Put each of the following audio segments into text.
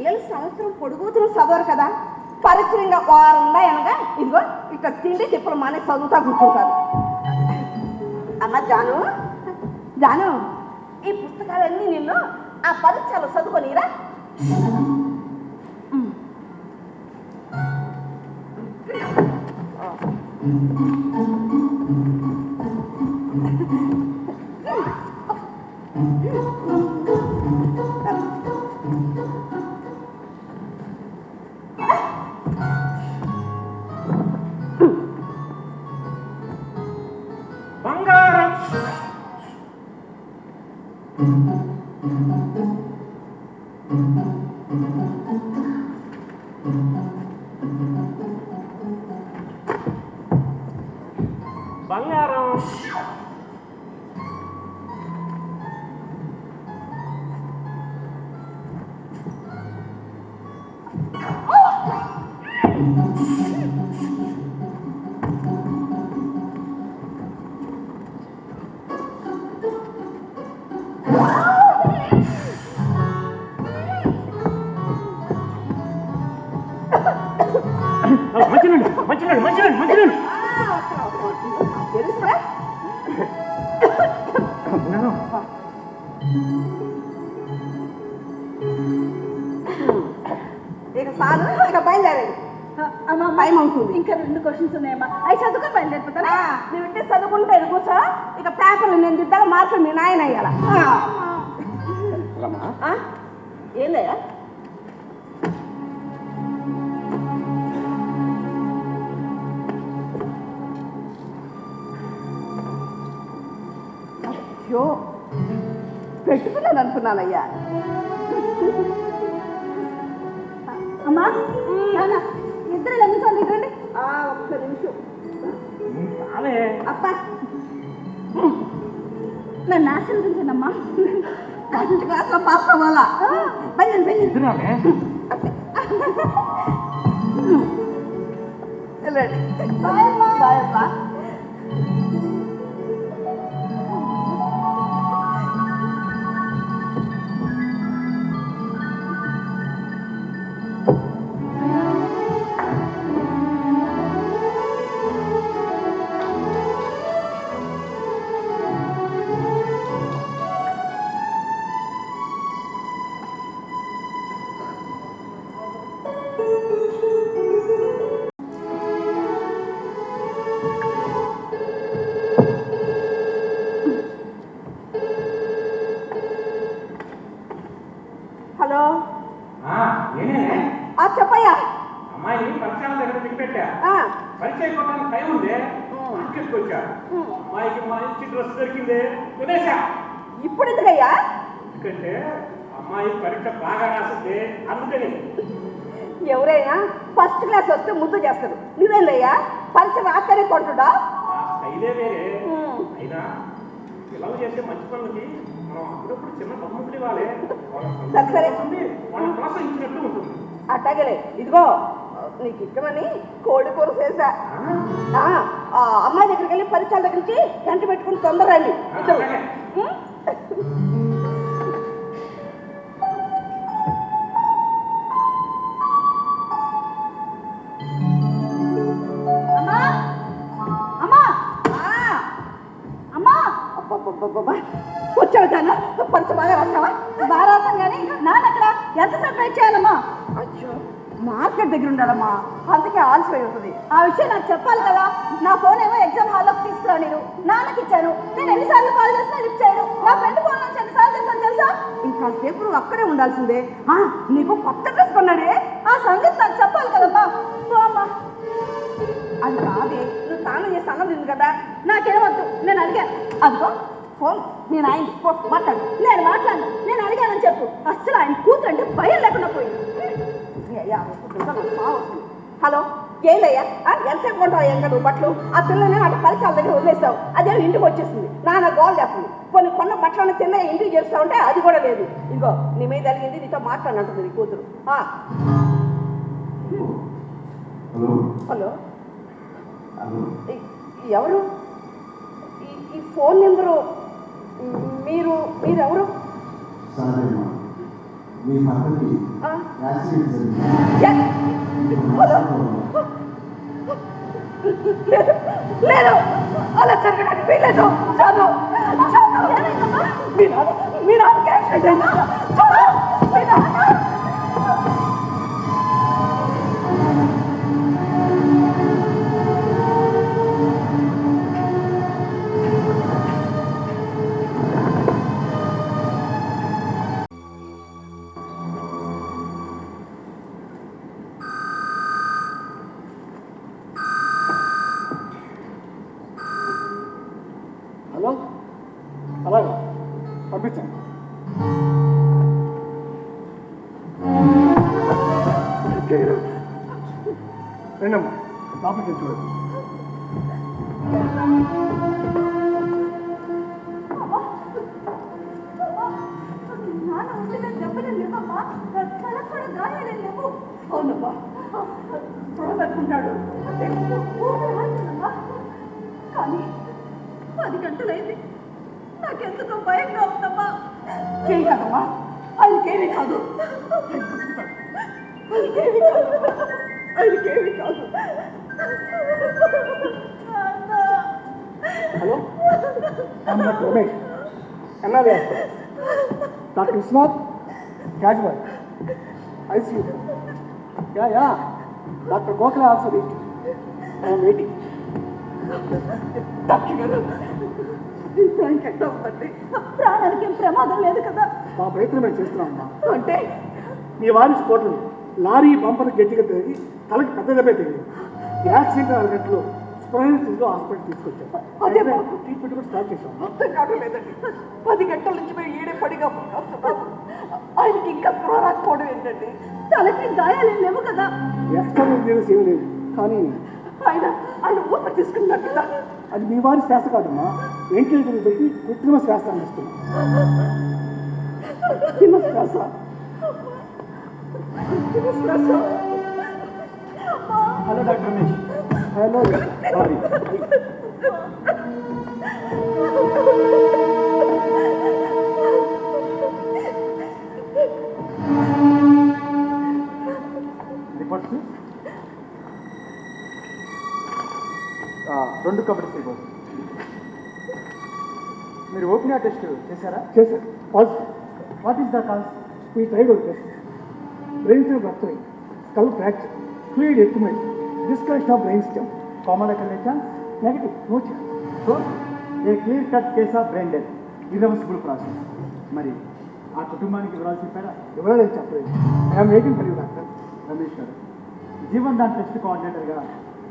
పిల్లలు సంవత్సరం పొడుగుతులు చదవరు కదా, పరీక్షగా వారంగా అనగా ఇదిగో ఇక్కడ తిండి తిప్పలు మానే చదువుతా కూర్చుంటారు. అమ్మ జాను, జాను, ఈ పుస్తకాలన్నీ నిన్ను ఆ పరీక్షలు చదువుకొనిరా. బంగారం మంచినండి మంచినండి మంచినండి మంచినండి తెలుసా? ఇక సార్ ఇక బయలుదేరండి. టైం అవుతుంది. ఇంకా 2 క్వశ్చన్స్ ఉన్నాయమ్మా, అవి చదువుకొని బయలుదేరిపోతారా? నువ్వు ఇంటే చదువుకుంటే కూర్చో. ఇక పేపర్లు నేను దిద్దాక మార్కులు మీ నాయన అయ్యాల. ఏం లేదా అయ్యో పెట్టుకున్నాను అనుకున్నానయ్యా. అమ్మా ఇద్దరు ఎందుకు రండి. ఒక్క నిమిషం అప్ప నన్ను ఆశీర్వదించండమ్మా. కరెంట్ క్లాస్లో పాస్ అవ్వాలా? వెళ్ళండి వెళ్ళండి వెళ్ళండి. బాయ్ అమ్మా. హలో చెప్పయ్యా. అమ్మాయి పరీక్షల దగ్గర దిగిపెట్టా, పరీక్ష అయిపోవడానికి టైం ఉంది, తీసుకొచ్చా. అమ్మాయికి మంచి డ్రెస్ దొరికింది, కొనేసా. ఇప్పుడు ఎందుకయ్యా? ఎందుకంటే అమ్మాయి పరీక్ష బాగా రాసింది, అందుకని. ఎవరైనా ఫస్ట్ క్లాస్ వస్తే ముద్దు చేస్తారు. నువ్వేందయ్యా పరీక్ష రాస్తేనే కొంటుడా? స్టైలే వేరే. అయినా పిల్లలు చేసే మంచి పనులకి మనం అప్పుడప్పుడు చిన్న బహుమతులు ఇవ్వాలి. సరే వాళ్ళ ప్రోత్సహించినట్టు ఉంటుంది. అట్టగలే. ఇదిగో నీకు ఇష్టమని కోడి కూర చేశా. అమ్మాయి దగ్గరికి వెళ్ళి పరీక్షల దగ్గర నుంచి గంట పెట్టుకుని తొందర రండి ఇద్దరు. వచ్చావు దాన్ని పరీక్ష బాగా రాసావా? బాగా రాసాను కానీ నాన్న అక్కడ ఎంతసేపు వెయిట్ చేయాలమ్మా? అయ్యో మార్కెట్ దగ్గర ఉండాలమ్మా, అందుకే ఆలస్యం అవుతుంది. ఆ విషయం నాకు చెప్పాలి కదా. నా ఫోన్ ఏమో ఎగ్జామ్ హాల్లోకి తీసుకురా, నేను నాన్నకి ఇచ్చాను. నేను ఎన్నిసార్లు కాల్ చేసినా లిఫ్ట్ చేయను. నా ఫ్రెండ్ ఫోన్ నుంచి ఎన్నిసార్లు చేస్తాను తెలుసా? ఇంకా సేపు నువ్వు అక్కడే ఉండాల్సిందే. నీకు కొత్త డ్రెస్ కొన్నాడే, ఆ సంగతి నాకు చెప్పాలి కదమ్మా. అమ్మా అది కాదే, నువ్వు స్నానం చేసి అన్నం తింది కదా. నాకేమొద్దు, నేను అడిగాను. అదిగో ఫోన్ నేను ఆయన మాట్లాడు. నేను మాట్లాడను, నేను అడిగానని చెప్పు. అస్సలు ఆయన కూతురు అంటే భయం లేకుండా పోయింది. హలో ఏందయ్యా, ఎంతసేపు కొంటావు ఇంకా నువ్వు బట్టలు? ఆ పిల్లని అటు పరీక్షల దగ్గర వదిలేస్తావు, అదే ఇంటికి వచ్చేస్తుంది. నాన్న గోల్ చేస్తుంది. కొన్ని కొన్న బట్టలను తిన్న ఇంటికి చేస్తా ఉంటే అది కూడా లేదు. ఇదిగో నీ మీద జరిగింది, నీతో మాట్లాడినట్టుంది నీ కూతురు. హలో ఎవరు? ఈ ఫోన్ నెంబరు మీరెవరు? మీ మద్దతు ఆ, యాక్సిడెంట్ జరిగింది. హలో? లేదు లేదు, అలా జరగడానికి వీలేదు. చాలు మీ నాన్నకి యాక్సిడెంట్ అయిందా? చాలు, మీ నాన్న. హలో, అలాగా పంపించండి. రండమ్మా, లోపలికి చూడండి. నాన్న ఉండిన దెబ్బలు లేవమ్మా, తలకు కూడా గాయాలే లేవు. అవునమ్మా, చూడబెట్టుకుంటాడు. కానీ 10 గంటలైంది, నాకెందుకో భయంగా ఉందమ్మా. చేయగలమా? ఆయనకేమీ కాదు, ఆయనకేమీ కాదు, ఆయనకేమీ కాదు. Hello, doctor Ramesh, NRI hospital. Doctor Vishwanath, casualty, ICU. Yeah doctor Gokhale also reach. I'm waiting. Doctor గారు, ఇప్పుడు ఆయనకి ఎట్లా ఉందండి? ప్రాణానికి ఏం ప్రమాదం లేదు కదా? మా ప్రయత్నం మేము చేస్తున్నామమ్మా. అంటే మీ వారి స్కోటలు లారీ బంపర్ గట్టిగా తిరిగి తలకి పెద్ద దెబ్బ తిరిగి యాక్సిడెంట్ 4 గంటలు స్ప్రైన్ స్థితిలో హాస్పిటల్ తీసుకొచ్చాం. అదే ట్రీట్మెంట్ కూడా స్టార్ట్ చేసాం. అర్థం కావడం లేదండి. 10 గంటల నుంచి మేము ఈడే పడిగా వస్తున్నాము. ఆయనకి ఇంకా స్పృహ రాకపోవడం ఏంటండి? తలకి గాయాలేం లేవు కదా? ఎక్స్ట్రా ఇంజనీర్స్ ఏం లేవు, కానీ ఆయన ఊపిరి తీసుకున్నారు కదా. అది మీ వారి శ్వాస కాదమ్మా. వెంటిలేటర్ పెట్టి కృత్రిమ శ్వాస అందిస్తున్నాం. కృత్రిమ శ్వాస. కృత్రిమ శ్వాస. Hello doctor Ramesh. Hello, sorry. Reports 2 kabaddi reports. మీరు ఓపెన్ టెస్ట్ చేశారా? చేశారు. Positive. What is the cause? ఈ thyroid test. Brain cell rupturing, skull fracture, fluid accumulation, discussion of brain stem. Common ఎక్కడ chance? Negative, no chance. So a clear cut case of brain death, irreversible process. మరి ఆ కుటుంబానికి వివరాలు చెప్పారా? వివరాలు చెప్పలేదు. I'm waiting for you doctor. Ramesh గారు, జీవన్ దాన్ test కోఆర్డినేటర్గా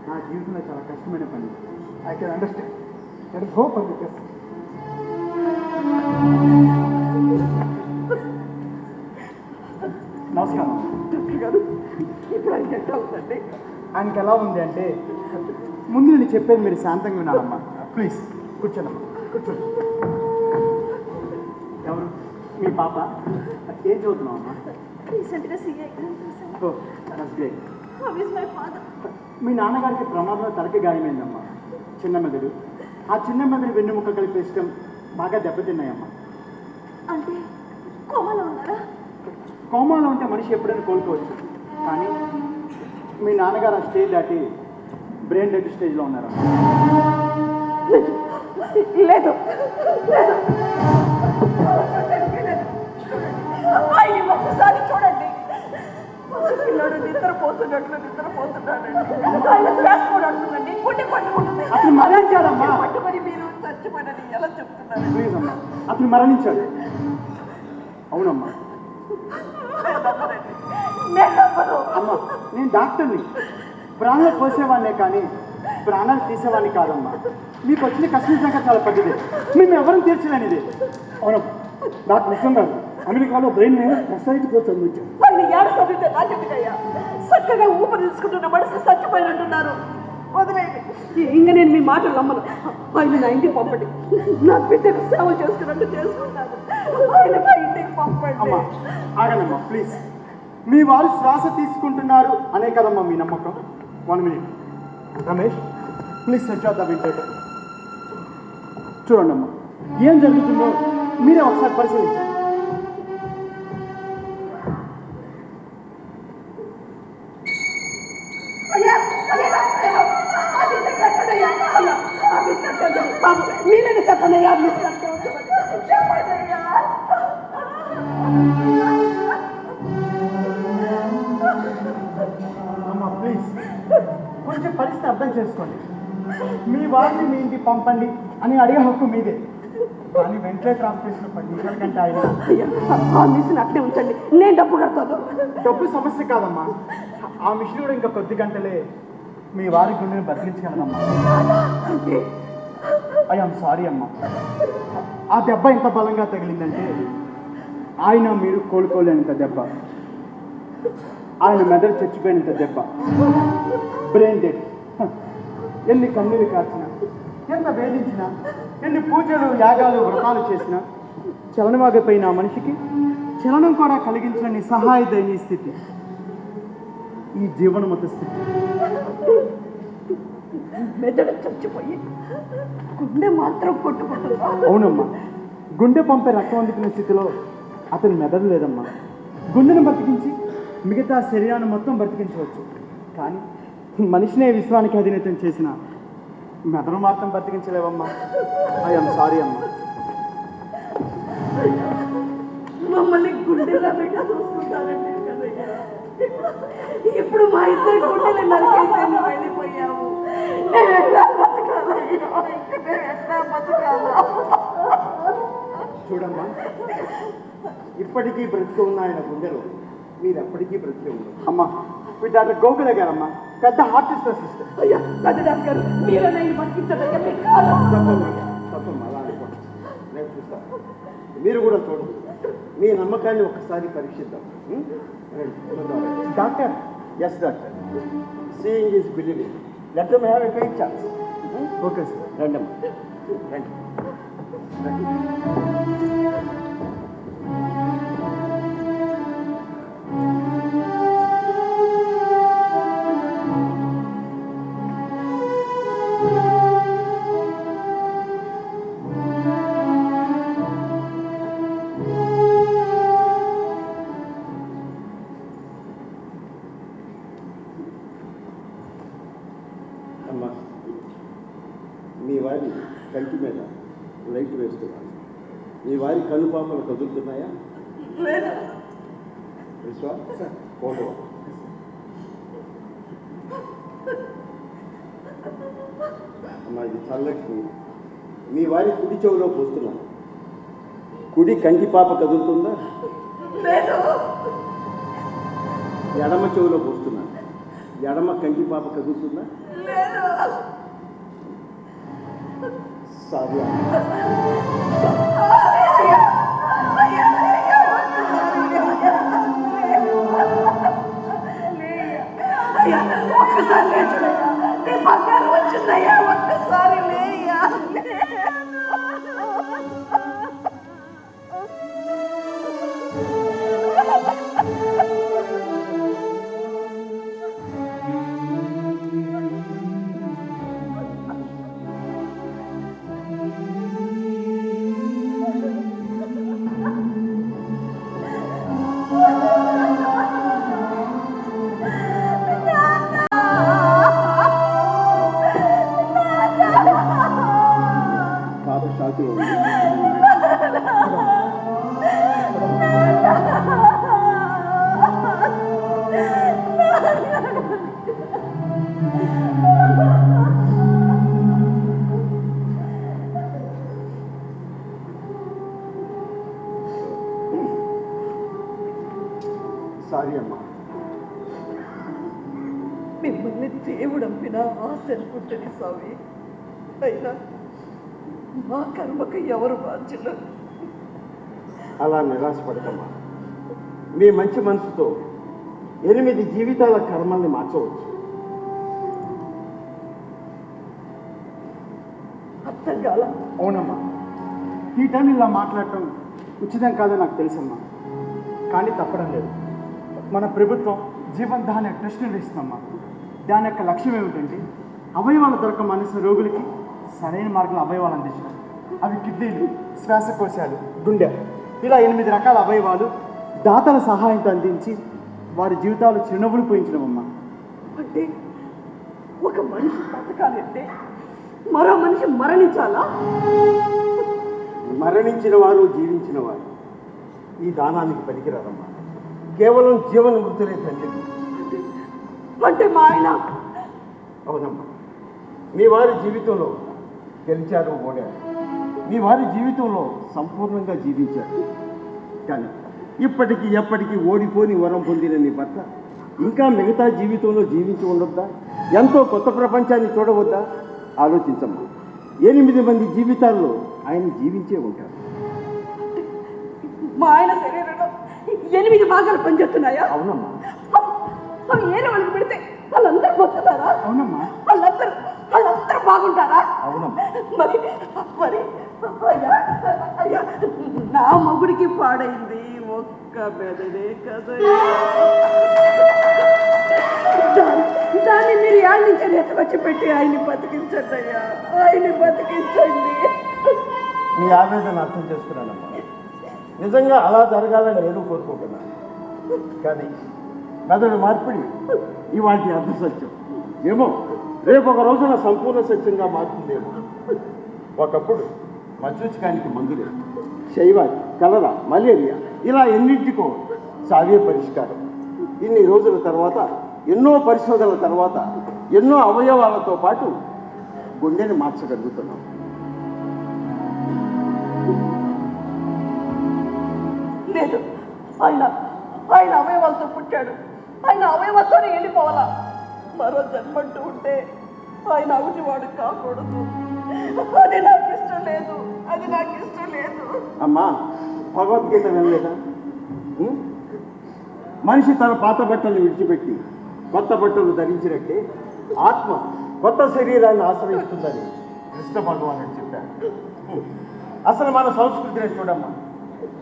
నా జీవితంలో చాలా కష్టమైన పని. I can understand. That is hope for the test. నమస్కారం. డాక్టర్ గారు, ఇప్పుడు ఆయనకి ఎట్లా ఉందండి? ఆయనకి ఎలా ఉంది అంటే, ముందు నేను చెప్పేది మీరు శాంతంగా వినాలమ్మా. ప్లీజ్ కూర్చోనమ్మా, కూర్చోండి. ఎవరు? మీ పాప? ఏం చదువుతున్నావు అమ్మా? రీసెంట్గా సీఏ ఎగ్జామ్ చేశాను. Oh, that's great. How is my father? మీ నాన్నగారికి ప్రమాదంలో తలకి గాయమైందమ్మా. చిన్న మెదడు, ఆ చిన్న మెదడు వెన్నుముక్క కలిపే సిస్టమ్ బాగా దెబ్బతిన్నాయమ్మా. అంటే కోమాలో ఉన్నారా? కోమాలో ఉంటే మనిషి ఎప్పుడైనా కోలుకోవచ్చు, కానీ మీ నాన్నగారు ఆ స్టేజ్ దాటి బ్రెయిన్ డెడ్ స్టేజ్లో ఉన్నారమ్మా. లేదు లేదు, ఆయన ఒక్కసారి చూడండి. పిల్లడు నిద్రపోతున్నాడండి. ఆయన శ్వాస కూడా అంటుందండి, గుండె పట్టుకుంటుంది. అతను మరణించాడమ్మా. పట్టుకొని మీరు చచ్చిపోయినని ఎలా చెప్తున్నారు? ప్లీజ్ అమ్మా, అతను మరణించాడు. అవునమ్మా. నేను నమ్మను. అమ్మా, నేను డాక్టర్ని. ప్రాణాలు పోసేవాడినే కానీ ప్రాణాలు తీసేవాడిని కాదమ్మా. మీకు వచ్చిన కష్టం సంఖ్య చాలా పెద్దది, మేము ఎవరిని తీర్చలేనిది. అవునమ్మా, డాక్టర్ విశ్వం గారు అమెరికాలో బ్రెయిన్ ప్రసైట్ కోర్స్ చదివించాను. ఆయన ఏడు చదివితే నాకెందుకయ్యా? చక్కగా ఊపిరి తీసుకుంటున్న మనిషి చచ్చిపోయినట్టున్నారు. వదిలేయండి, ఇంక నేను మీ మాటలు నమ్మను. ఆయన నా ఇంటికి పంపండి. నా బిడ్డకు సేవ చేసుకున్నట్టు చేసుకుంటాను. ఆయన మా ఇంటికి పంపండి. అమ్మా ఆగనమ్మా ప్లీజ్. మీ వారు శ్వాస తీసుకుంటున్నారు అనే కదమ్మా మీ నమ్మకం. 1 minute. Ramesh, please switch off the ventilator. చూడండి అమ్మా, ఏం జరుగుతుందో మీరే ఒకసారి పరిశీలించండి. బాబు మీరేనా చెప్పండి అయ్యా చెప్పండి అయ్యా. అమ్మా ప్లీజ్ కొంచెం పరిస్థితి అర్థం చేసుకోండి. మీ వారిని మీ ఇంటికి పంపండి అని అడిగే హక్కు మీదే. కానీ వెంటిలేటర్ ఆఫ్ చేసిన 10 నిమిషాల కంటే ఆయన అయ్యా ఆ మిషన్ అట్లే ఉంచండి, నేను డబ్బు కడతాను. డబ్బు సమస్య కాదమ్మా, ఆ మిషన్ కూడా ఇంకా కొద్ది గంటలే మీ వారి గుండెని బతికించగలదమ్మా. ఐఎమ్ సారీ అమ్మా. ఆ దెబ్బ ఎంత బలంగా తగిలిందంటే ఆయన మీరు కోలుకోలేనంత దెబ్బ, ఆయన మెదడు చచ్చిపోయినంత దెబ్బ, బ్రెయిన్ డెడ్. ఎన్ని కన్నీళ్ళు కార్చినా, ఎంత వేధించినా, ఎన్ని పూజలు యాగాలు వ్రతాలు చేసినా చలనమాగిపోయిన ఆ మనిషికి చలనం కూడా కలిగించని సహాయ దయనీయ స్థితి ఈ జీవనమత స్థితి. మెదడు చచ్చిపోయి గుండె మాత్రం కొట్టుకుంటుంది. అవునమ్మా, గుండె పంపే రక్తం అందుకునే స్థితిలో అతని మెదడు లేదమ్మా. గుండెను బతికించి మిగతా శరీరాన్ని మొత్తం బ్రతికించవచ్చు, కానీ మనిషినే విశ్వానికి అధీనతం చేసిన మెదడు మాత్రం బ్రతికించలేవమ్మా. ఐఎమ్ సారీ అమ్మా. మమ్మల్ని గుండెలా పెట్టి చూసుకుంటారండి కదయ్యా. ఇప్పుడు మా ఇద్దరి గుండెలు నరికేసి నువ్వు వెళ్ళిపోయావు. నేను ఎట్లా బతకాలయ్యా, నేను ఎట్లా బతకాలా? చూడమ్మా, ఇప్పటికీ బ్రతికి ఉన్న ఆయన గుండెలో మీరు ఎప్పటికీ బ్రతికి ఉన్నారు అమ్మా. మీ డాక్టర్ గోకుల గారమ్మా, పెద్ద హార్ట్ స్పెషలిస్ట్. అయ్యా పెద్ద డాక్టర్ మీరైనా ఇది బతికించదయ్యా, మీకు కాదు. తప్పమ్మా, అలా అనుకోండి, నేను చూస్తాను. మీరు కూడా చూడండి, మీ నమ్మకాన్ని ఒకసారి పరీక్షిద్దాం. Doctor, yes doctor, seeing is believing. Let them have a fair chance. Okay sir. రండమ్మా, రండి. అమ్మా, మీ వారి కంటి మీద లైట్ వేస్తున్నాను. మీ వారి కనుపాపలు కదులుతున్నాయా? విశ్వా ఫోటో. అమ్మా, ఇది చల్లకి మీ వారి కుడి చెవులో పోస్తున్నాను. కుడి కంటి పాప కదులుతుందా? ఎడమ చెవులో పోస్తున్నాను. ఎడమ కంటి పాప కదులుతుందా? సారీ ఒక్కసారి లేచుడయ్యా, నీ బంగారు వచ్చిందయ్యా, ఒక్కసారి లేయ్యా. పాప షాకులో ఉంది. సారీ అమ్మా. మిమ్మల్ని దేవుడంపిన ఆశ అనుకుంటుంది స్వామి. అయినా మా కర్మకు ఎవరు బాధ్యులు? అలా నిరాశపడకమ్మా. మీ మంచి మనసుతో 8 జీవితాల కర్మల్ని మార్చవచ్చు. అర్థం కాల. అవునమ్మా, ఈ టైం ఇలా మాట్లాడటం ఉచితం కాదని నాకు తెలుసమ్మా, కానీ తప్పడం లేదు. మన ప్రభుత్వం జీవన్ దాని ట్రస్ట్ నిర్వహిస్తుందమ్మా. దాని యొక్క లక్ష్యం ఏమిటంటే అవయవాలు దొరక మనసు రోగులకి సరైన మార్గంలో అవయవాలు అందించడం. అవి కిడ్నీలు, శ్వాసకోశాలు, గుండె, ఇలా 8 రకాల అవయవాలు దాతల సహాయంతో అందించి వారి జీవితాలు చిరునవ్వులు పోయించడం అమ్మా. అంటే ఒక మనిషి బతకాలంటే మరో మనిషి మరణించాలా? మరణించిన వారు జీవించిన వారు ఈ దానానికి పనికిరారమ్మా. కేవలం జీవన మృతులే తండ్రి. అంటే మా ఆయన? అవునమ్మా, మీ వారి జీవితంలో గెలిచారు, ఓడారు. మీ వారి జీవితంలో సంపూర్ణంగా జీవించారు. కానీ ఇప్పటికీ ఎప్పటికీ ఓడిపోని వరం పొందిన నీ భర్త ఇంకా మిగతా జీవితంలో జీవించి ఉండొద్దా? ఎంతో కొత్త ప్రపంచాన్ని చూడవద్దా? ఆలోచించమ్మా. 8 మంది జీవితాల్లో ఆయన జీవించే ఉంటారు. మా ఆయన శరీరంలో 8 భాగాలు పనిచేస్తున్నాయా? అవునమ్మా. అవి ఏదో వాళ్ళకి పెడితే వాళ్ళందరూ బతుకుతారా? అవునమ్మా. వాళ్ళందరూ బాగుంటారా? అవునమ్మా. మరి మరి అయ్యా అయ్యా, నా మొగుడికి పాడైంది ఒక్క మెదడే కదా. దాన్ని మీరు యాడ్ నుంచి ఎత్తవచ్చి పెట్టి ఆయన్ని బతికించండి అయ్యా, ఆయన్ని బతికించండి. నీ ఆవేదన అర్థం చేసుకున్నానమ్మా. నిజంగా అలా జరగాలని నేను కోరుకుంటున్నాను. కానీ మెదడు మార్పిడి ఇవాటి అర్ధ సత్యం ఏమో రేపు ఒక రోజున సంపూర్ణ సత్యంగా మారుతుందేమో. ఒకప్పుడు మచ్చూచికానికి మందులే, శైవాది, కలరా, మలేరియా ఇలా ఎన్నింటికో సాగే పరిష్కారం. ఇన్ని రోజుల తర్వాత, ఎన్నో పరిశోధనల తర్వాత, ఎన్నో అవయవాలతో పాటు గుండెని మార్చగలుగుతున్నాం. లేదు, ఆయన అవయవాలతో పుట్టాడు, ఆయన అవయవాలతోనే వెళ్ళిపోవాలా. మరో జన్మంటూ ఉంటే ఆయన అవిటివాడు కాకూడదు. అది నాకు ఇష్టం లేదు, అది నాకు ఇష్టం లేదు. అమ్మా, భగవద్గీత వినలేదా? మనిషి తన పాత బట్టలు విడిచిపెట్టి కొత్త బట్టలు ధరించినట్టే ఆత్మ కొత్త శరీరాన్ని ఆశ్రయిస్తుందని కృష్ణ భగవానుడు చెప్పారు. అసలు మన సంస్కృతిని చూడమ్మా.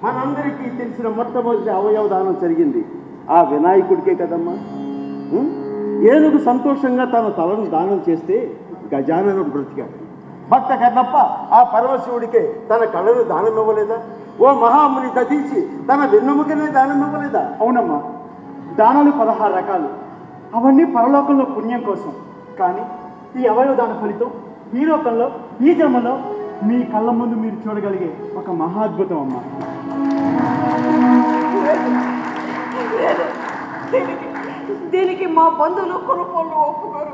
మనందరికీ తెలిసిన మొట్టమొదటి అవయవ దానం జరిగింది ఆ వినాయకుడికే కదమ్మా. ఏనుగు సంతోషంగా తన తలను దానం చేస్తే గజాననుడు బ్రతికాడు. భక్త కన్నప్ప ఆ పరమశివుడికే తన కళను దానం ఇవ్వలేదా? ఓ మహాముని దదీచి తన వెన్నుముకనే దానం ఇవ్వలేదా? అవునమ్మా, దానాలు 16 రకాలు, అవన్నీ పరలోకంలో పుణ్యం కోసం. కానీ ఈ అవయవ దాన ఫలితం ఈ లోకంలో, ఈ జన్మలో మీ కళ్ళ ముందు మీరు చూడగలిగే ఒక మహాద్భుతం అమ్మా. దీనికి మా బంధువులు కుటుంబంలో ఒప్పుకోరు,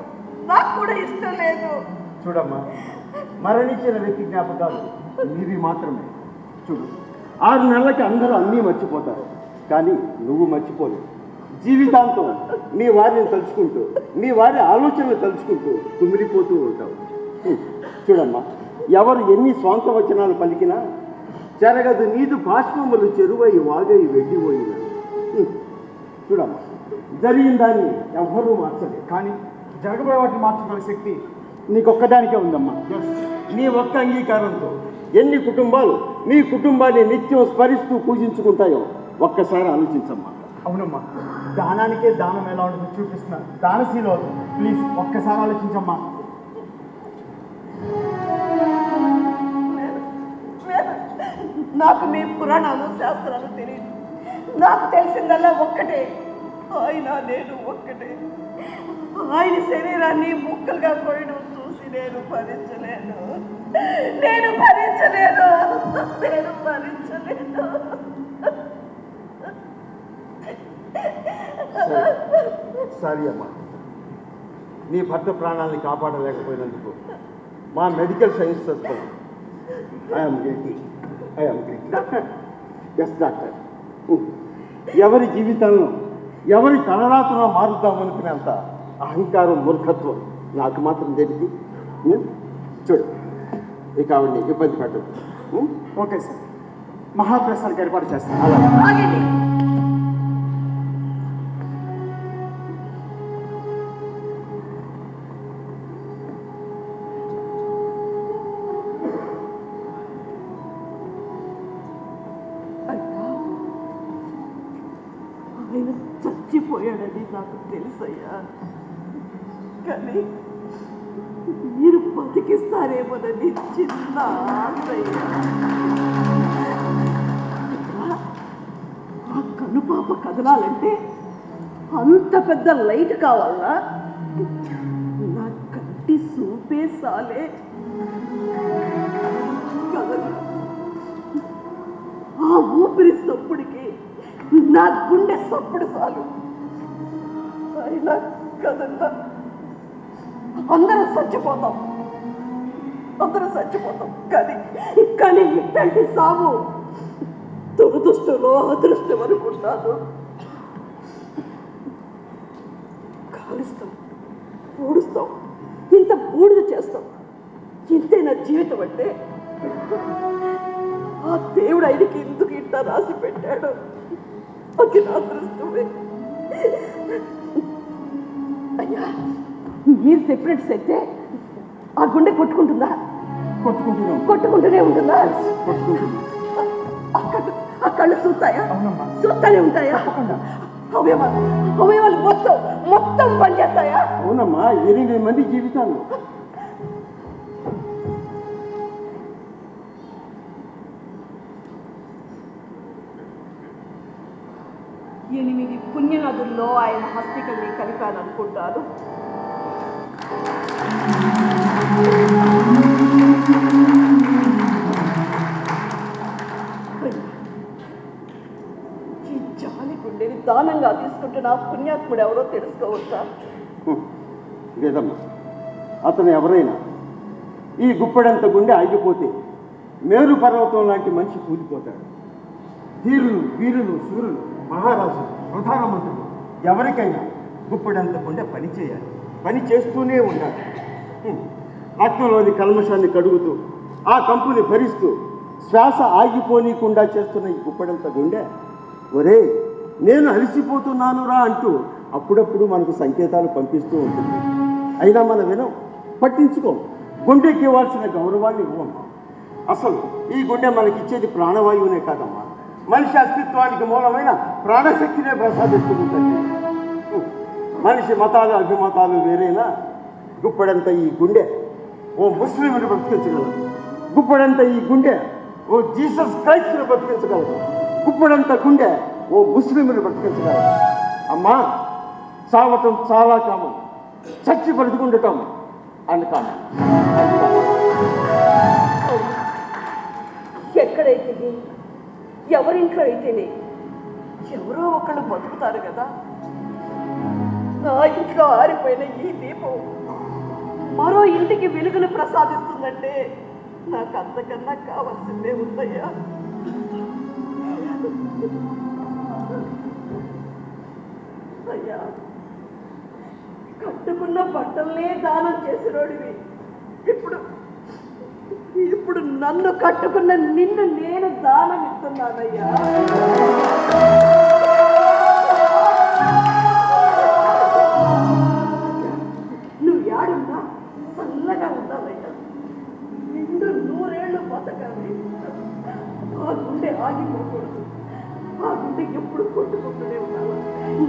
నాకు కూడా ఇష్టం లేదు. చూడమ్మా, మరణించిన వ్యక్తి జ్ఞాపకాలు నీవి మాత్రమే. చూడు, 6 నెలలకి అందరూ అన్నీ మర్చిపోతారు, కానీ నువ్వు మర్చిపోలేవు. జీవితాంతం మీ వారిని తలుచుకుంటూ, మీ వారి ఆలోచనలు తలుచుకుంటూ కుమిలిపోతూ ఉంటావు. చూడమ్మా, ఎవరు ఎన్ని స్వాంత వచనాలు పలికినా జరగదు నీదు భాష్మములు చెరువై వాగై వెడ్డిపోయిన. చూడమ్మా, జరిగిన దాన్ని ఎవ్వరూ మార్చలేదు, కానీ జరగబోయే వాటిని మార్చగల శక్తి నీకొక్కదానికే ఉందమ్మా. నీ ఒక్క అంగీకారంతో ఎన్ని కుటుంబాలు మీ కుటుంబాన్ని నిత్యం స్మరిస్తూ పూజించుకుంటాయో ఒక్కసారి ఆలోచించమ్మా. అవునమ్మా, దానానికే దానం ఎలా ఉంటుందో చూపిస్తున్నా దానశీల. ప్లీజ్ ఒక్కసారి ఆలోచించమ్మా. నాకు మీ పురాణాలు శాస్త్రాలు తెలియదు. నాకు తెలిసిందల్లా ఒక్కటే, ఆయన నేను ఒక్కటే. ఆయన శరీరాన్ని ముక్కలుగా పోయడం చూసి నేను భరించలేను. సారీ అమ్మా, నీ భర్త ప్రాణాలని కాపాడలేకపోయినందుకు మా మెడికల్ సైన్స్ తరఫున ఐఎమ్ గిల్టీ. Yes doctor. ఎవరి జీవితంలో ఎవరి తలరాత్రులో మారుతామనుకునేంత అహంకారం, మూర్ఖత్వం నాకు మాత్రం తెలియదు. చూడు, ఇక ఆవిడ్ని ఇబ్బంది పెట్టదు. ఓకే సార్, మహాప్రసానికి ఏర్పాటు చేస్తాను. ఆగండి. ఆయన చచ్చిపోయాడని నాకు తెలుసయ్యా, కానీ మీరు బతికిస్తారేమోనని చిన్న ఆశయ్యా. ఆ కనుపాప కదలాలంటే అంత పెద్ద లైట్ కావాలా? నా కంటి చూపే సాలే. ఆ ఊపిరి సప్పుడికి నా గుండె సప్పుడు చాలు. అయినా కదన్నా అందరం చచ్చిపోతాం కానీ ఇట్లాంటి సాగు దురదృష్టంలో అదృష్టం అనుకుంటాను. కాలుస్తాం, ఊడుస్తాం, ఇంత బూడిద చేస్తాం. ఇంతే నా జీవితం అంటే. ఆ దేవుడు ఆయనకి ఎందుకు ఇంత రాసి పెట్టాడు? అది నా అదృష్టమే. అయ్యా, మీరు సెపరేట్స్ అయితే ఆ గుండె కొట్టుకుంటుందా? కొట్టుకుంటూనే ఉంటుందా? ఆ కళ్ళు చూస్తాయా? చూస్తానే ఉంటాయా? అవయవాలు మొత్తం పనిచేస్తాయా? అవునమ్మా, 8 మంది జీవితాలు. ఎనిమిది పుణ్యనదుల్లో ఆయన హస్తికల్ని కలిపాలనుకుంటారు. ఈ జాలి గుండెని దానంగా తీసుకుంటున్న పుణ్యాత్ముడు ఎవరో తెలుసుకోవచ్చా? లేదమ్మా, అతను ఎవరైనా ఈ గుప్పెడంత గుండె ఆగిపోతే మేరు పర్వతం లాంటి మనిషి కూలిపోతాడు. ధీరులు, వీరులు, శూరులు, మహారాజులు, ప్రధానమంత్రులు ఎవరికైనా గుప్పెడంత గుండె పని చేయాలి, పని చేస్తూనే ఉండాలి. రక్తంలోని కల్మషాన్ని కడుగుతూ ఆ కంపుని భరిస్తూ శ్వాస ఆగిపోనీయకుండా చేస్తున్న ఈ గుప్పెడంత గుండె ఒరే నేను అలసిపోతున్నానురా అంటూ అప్పుడప్పుడు మనకు సంకేతాలు పంపిస్తూ ఉంటుంది. అయినా మనం వినం, పట్టించుకో. గుండెకి ఇవ్వాల్సిన గౌరవాన్ని ఇవ్వమ్మా. అసలు ఈ గుండె మనకిచ్చేది ప్రాణవాయువునే కాదమ్మా, మనిషి అస్తిత్వానికి మూలమైన ప్రాణశక్తినే ప్రసాదిస్తుంది. మనిషి మతాలు అభిమతాలు వేరేనా, గుప్పెడంత ఈ గుండె ఓ ముస్లింని బ్రతికించగలదు. గుప్పెడంత ఈ గుండె ఓ జీసస్ క్రైస్ట్ని బ్రతికించగలదు. గుప్పెడంత గుండె ఓ ముస్లింని బ్రతికించగలదు. అమ్మా, చావటం చాలా కామం, చచ్చి బ్రతికుండటం అని కామం. ఎక్కడైతే ఎవరింట్లో అయితేనే ఎవరో ఒకళ్ళు బతుకుతారు కదా. నా ఇంట్లో ఆరిపోయిన ఈ దీపం మరో ఇంటికి వెలుగును ప్రసాదిస్తుందంటే నాకు అంతకన్నా కావాల్సిందే ఉందయ్యా. అయ్యా, కట్టుకున్న బట్టలనే దానం చేసినోడివి ఇప్పుడు నన్ను కట్టుకున్న నిన్ను నేను దానం ఇస్తున్నానయ్యా. నువ్వు యాడున్నా చల్లగా ఉండాలయ్యా. నిండు 100 ఏళ్ళు బతకాలి. ఆ గుండె ఆగిపోకూడదు. ఆ గుండె ఎప్పుడు కొట్టుకుంటూనే ఉండాలా.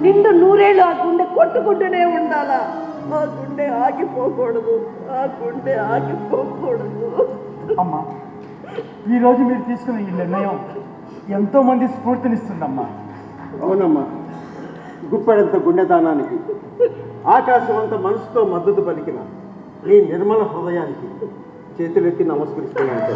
నిండు 100 ఏళ్ళు ఆ గుండె కొట్టుకుంటూనే ఉండాలా. ఆ గుండె ఆగిపోకూడదు. ఆ గుండె ఆగిపోకూడదు. అమ్మా, ఈరోజు మీరు తీసుకున్న ఈ నిర్ణయం ఎంతో మంది స్ఫూర్తినిస్తుందమ్మా. అవునమ్మా, గుప్పెడంత గుండెదానానికి ఆకాశమంత మనసుతో మద్దతు పలికిన నీ నిర్మల హృదయానికి చేతులెత్తి నమస్కరిస్తున్నాను.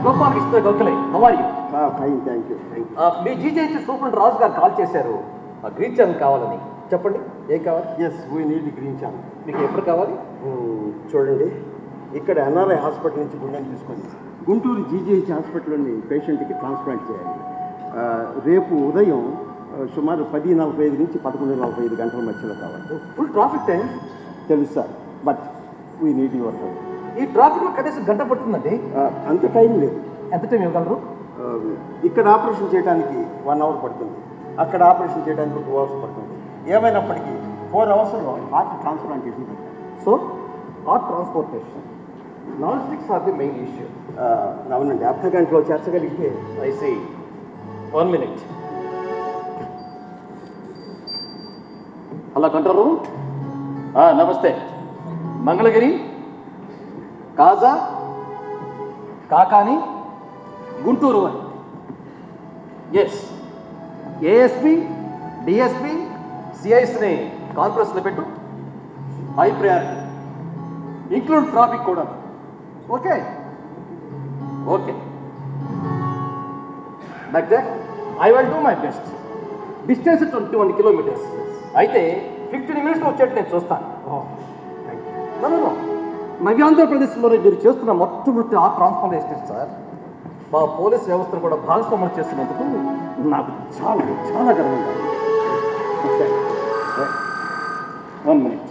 Gopalakrishna Gokhale, how are you? Fine, thank you, thank you. మీ జీజేహెచ్ సూపరింట్ రాజు గారు కాల్ చేశారు, గ్రీన్ ఛానల్ కావాలని. చెప్పండి, ఏం కావాలి? Yes, we need green channel. మీకు ఎప్పుడు కావాలి? చూడండి, ఇక్కడ ఎన్ఆర్ఐ హాస్పిటల్ నుంచి గుండెని తీసుకొని గుంటూరు జీజీహెచ్ హాస్పిటల్లోని పేషెంట్కి ట్రాన్స్ప్లాంట్ చేయాలి. రేపు ఉదయం సుమారు 10:45 నుంచి 11:45 గంటల మధ్యలో కావాలి. ఫుల్ ట్రాఫిక్ టైం తెలుసు sir, but we need your help. ఈ ట్రాఫిక్లో కనీసం గంట పడుతుందండి. అంత టైం లేదు. ఎంత టైం ఇవ్వగలరు? ఇక్కడ ఆపరేషన్ చేయడానికి 1 అవర్ పడుతుంది, అక్కడ ఆపరేషన్ చేయడానికి 2 అవర్స్ పడుతుంది. ఏమైనప్పటికీ 4 అవర్స్లో హార్ట్ ట్రాన్స్ప్లాంటేషన్ పెట్టాలి. So heart transportation, logistics are the main issue. అవునండి, అర్ధ గంటలో చేర్చగలిగితే. I see. 1 minute. Hello control room. నమస్తే. మంగళగిరి, కాజా, కాకాని, గుంటూరు అని. ఎస్, ఏఎస్పి, డిఎస్పి, సిఐస్ని కాన్ఫరెన్స్లో పెట్టు. హై ప్రయారిటీ, ఇంక్లూడ్ ట్రాఫిక్ కూడా. Okay okay, like that I will do my best. Distance 21 kilometers. అయితే 15 minutesలో వచ్చేట్టు నేను చూస్తాను. నవ్యాంధ్రప్రదేశ్లోనే మీరు చేస్తున్న మొట్టమొదటి ఆ ట్రాన్స్ప్లాంటేషన్ సార్, మా పోలీస్ వ్యవస్థను కూడా భాగస్వామ్యం చేస్తున్నందుకు నాకు చాలా చాలా గర్వంగా. 1 minute.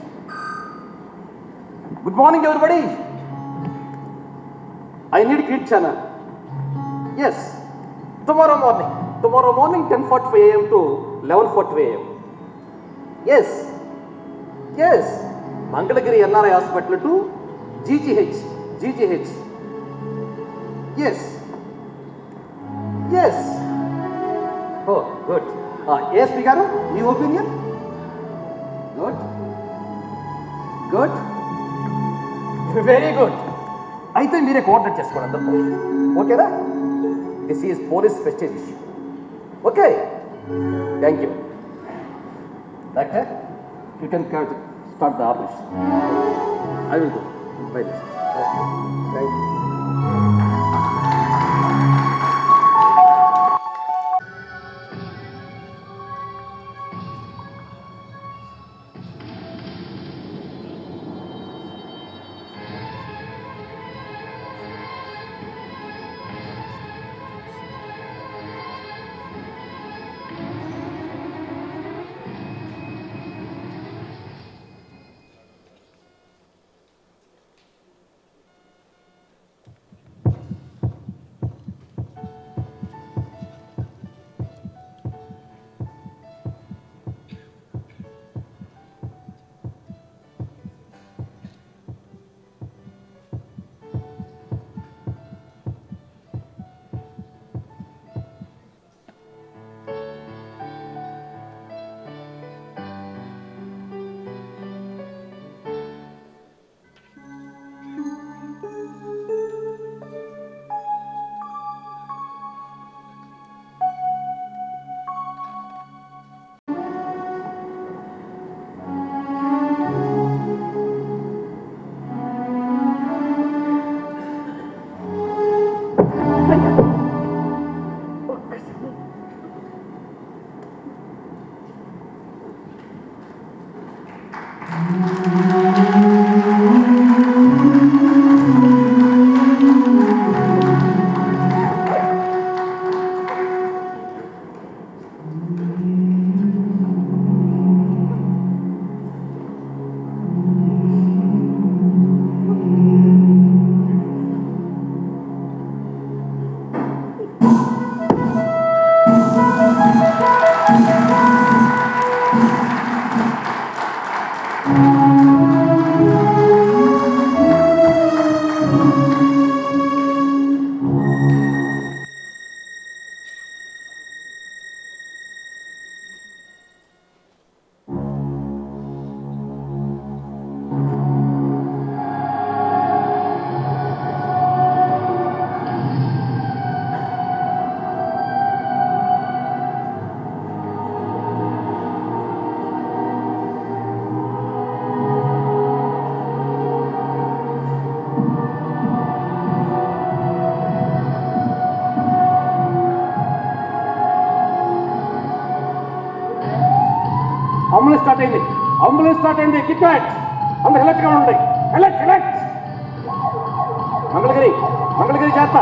Good morning everybody. I need green channel. Yes, tomorrow morning 10:45 AM to 11:45 AM. Yes yes, Mangalagiri NRI hospital to GGH. Yes yes. Oh good. ASP గారు, మీ opinion? Good good, very good. అయితే మీరే కోఆర్డినేట్ చేసుకోండి అందరితో. Okay? This is police prestige issue. Okay, thank you. Doctor, you can start the operation. I will do by this. Okay, thank you. Ambulance start అయింది. Ambulance start అయింది. కిట్ back అందరు ఎలర్ట్గా ఉండండి. ఎలర్ట్. మంగళగిరి జాగ్రత్త.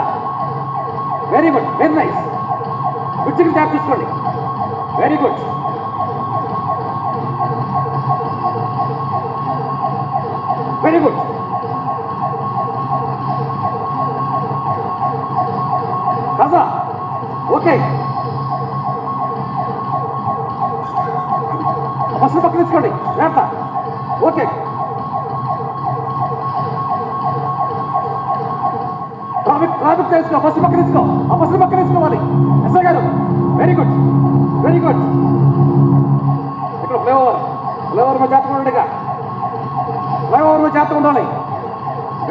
Very good, very nice. గుచ్చికి జాగ్రత్త తీసుకోండి. Very good. Very good. Kaza okay. Bus పక్కన తీసుకోండి. జాగ్రత్త. ఓకే. ట్రాఫిక్ తెలుసుకో. బస్సు పక్కన తీసుకో. ఆ బస్సు పక్కన తీసుకోవాలి. ఎస్ఐ గారు వెరీ గుడ్. ఇక్కడ ఫ్లైఓవర్ మా జాతర ఉండగా ఫ్లైఓవర్ మా జాతర ఉండాలి.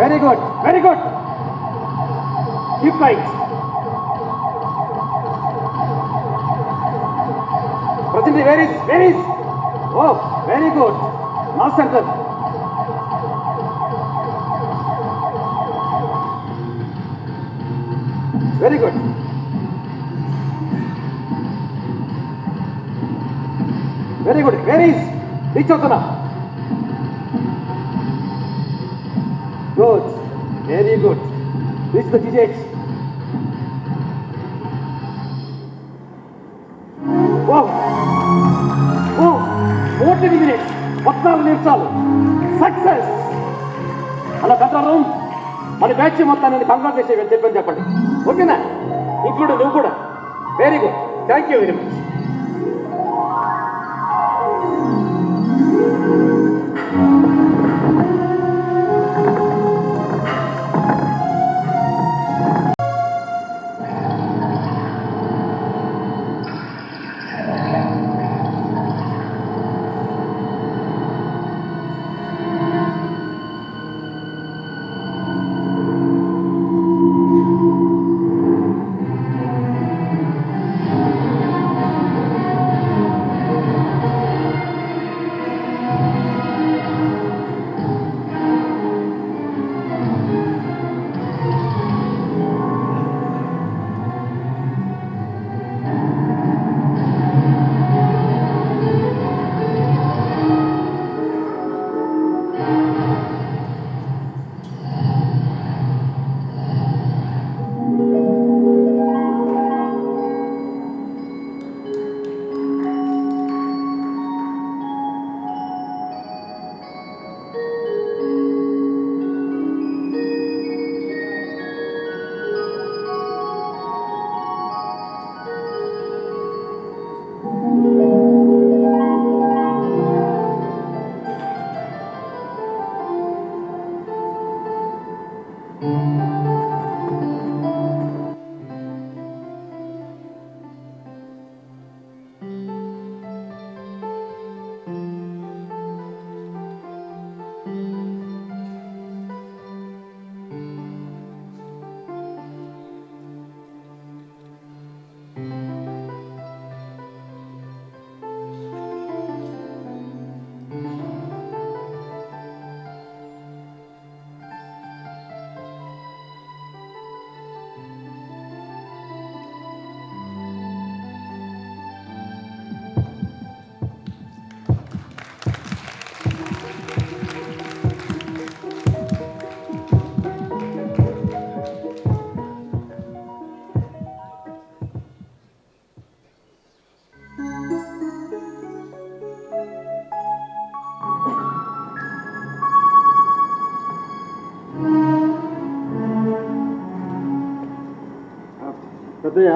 Very good. Keep right. Present వేరీస్ ఓ very good. Not centre. Very good. వేరీస్ రీచ్ అవుతున్నా. Good. Very good. Reach the GH. 14 minutes 14 నిమిషాలు. సక్సెస్. అలా కంట్రోల్ రూమ్ మన బ్యాచ్ మొత్తాన్ని కంగ్రాచులేషన్ చెప్పండి. ఓకేనా? ఇంక్లూడ్ నువ్వు కూడా. Very good. Thank you very much. పెద్దయ్య,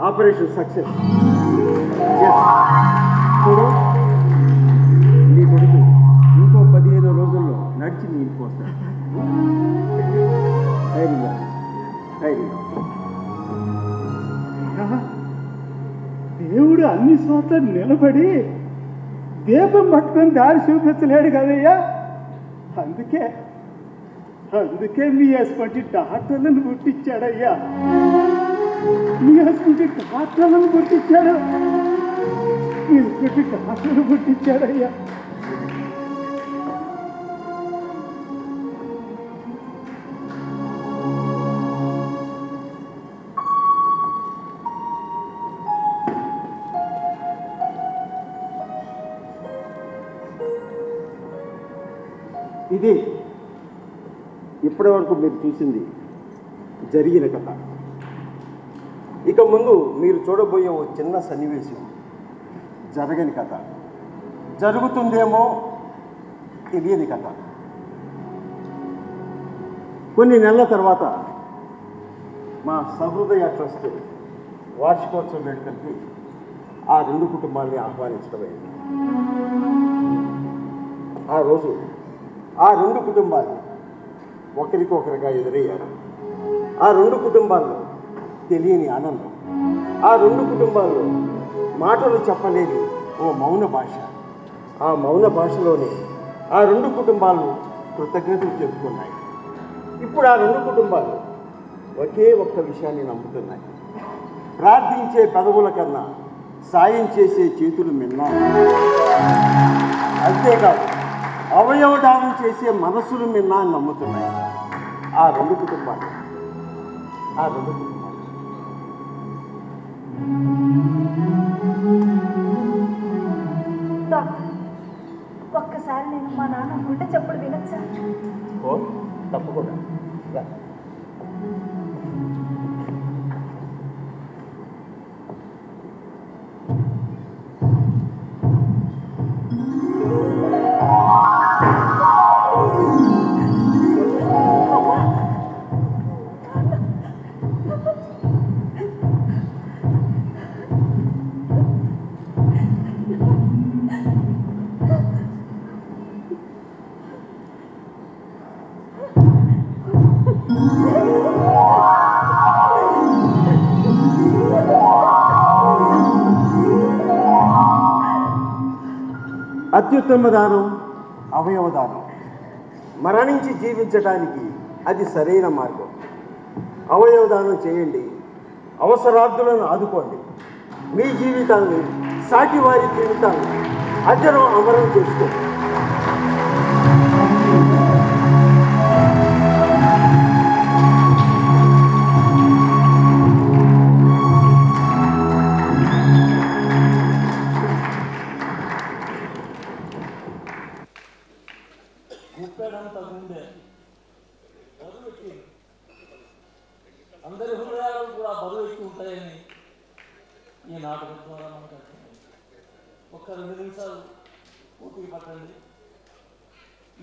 ఆపరేషన్ సక్సెస్. చూడు, నీ కొడుకు ఇంకో 15 రోజుల్లో నడిచి నీ ఇంటికి వస్తాడు. దేవుడు అన్ని చోట్ల నిలబడి దీపం పట్టుకొని దారి చూపించలేడు కదయ్యా. అందుకే మీ అటువంటి డాక్టర్లను పుట్టించాడయ్యా. మీ అటువంటి డాక్టర్లను పుట్టించాడయ్యా. ఇది ఇప్పటి వరకు మీరు చూసింది జరిగిన కథ. ఇక ముందు మీరు చూడబోయే ఓ చిన్న సన్నివేశం జరగని కథ, జరుగుతుందేమో తెలియని కథ. కొన్ని నెలల తర్వాత మా సహృదయ ట్రస్ట్ వార్షికోత్సవ వేడుకలకి ఆ రెండు కుటుంబాలని ఆహ్వానించడమైంది. ఆ రోజు ఆ రెండు కుటుంబాలు ఒకరికొకరుగా ఎదురయ్యారు. ఆ రెండు కుటుంబాల్లో తెలియని ఆనందం, ఆ రెండు కుటుంబాల్లో మాటలు చెప్పలేని ఓ మౌన భాష. ఆ మౌన భాషలోనే ఆ రెండు కుటుంబాలు కృతజ్ఞతలు చెప్పుకున్నాయి. ఇప్పుడు ఆ రెండు కుటుంబాలు ఒకే ఒక్క విషయాన్ని నమ్ముతున్నాయి: ప్రార్థించే పెదవుల కన్నా సాయం చేసే చేతులు మిన్నా. అంతేకాదు, అవయవదానం చేసే మనసులు మిన్నా అని నమ్ముతున్నాయి ఆ రెండు కుటుంబాలు. ఒక్కసారి నేను మా నాన్న గుండె చప్పుడు వినొచ్చా? ఓ తప్పకుండా రా. అత్యుత్తమ దానం అవయవదానం. మరణించి జీవించడానికి అది సరైన మార్గం. అవయవదానం చేయండి, అవసరార్థులను ఆదుకోండి. మీ జీవితాన్ని, సాటి వారి జీవితాన్ని అజరం అమరం చేసుకోండి. గుప్పెడంత గుండె బరువెక్కి, అందరి హృదయాలు కూడా బరువెక్కి ఉంటాయని ఈ నాటకం ద్వారా మనకు అర్థమైంది. ఒక్క 2 నిమిషాలు పూర్తిగా పట్టండి.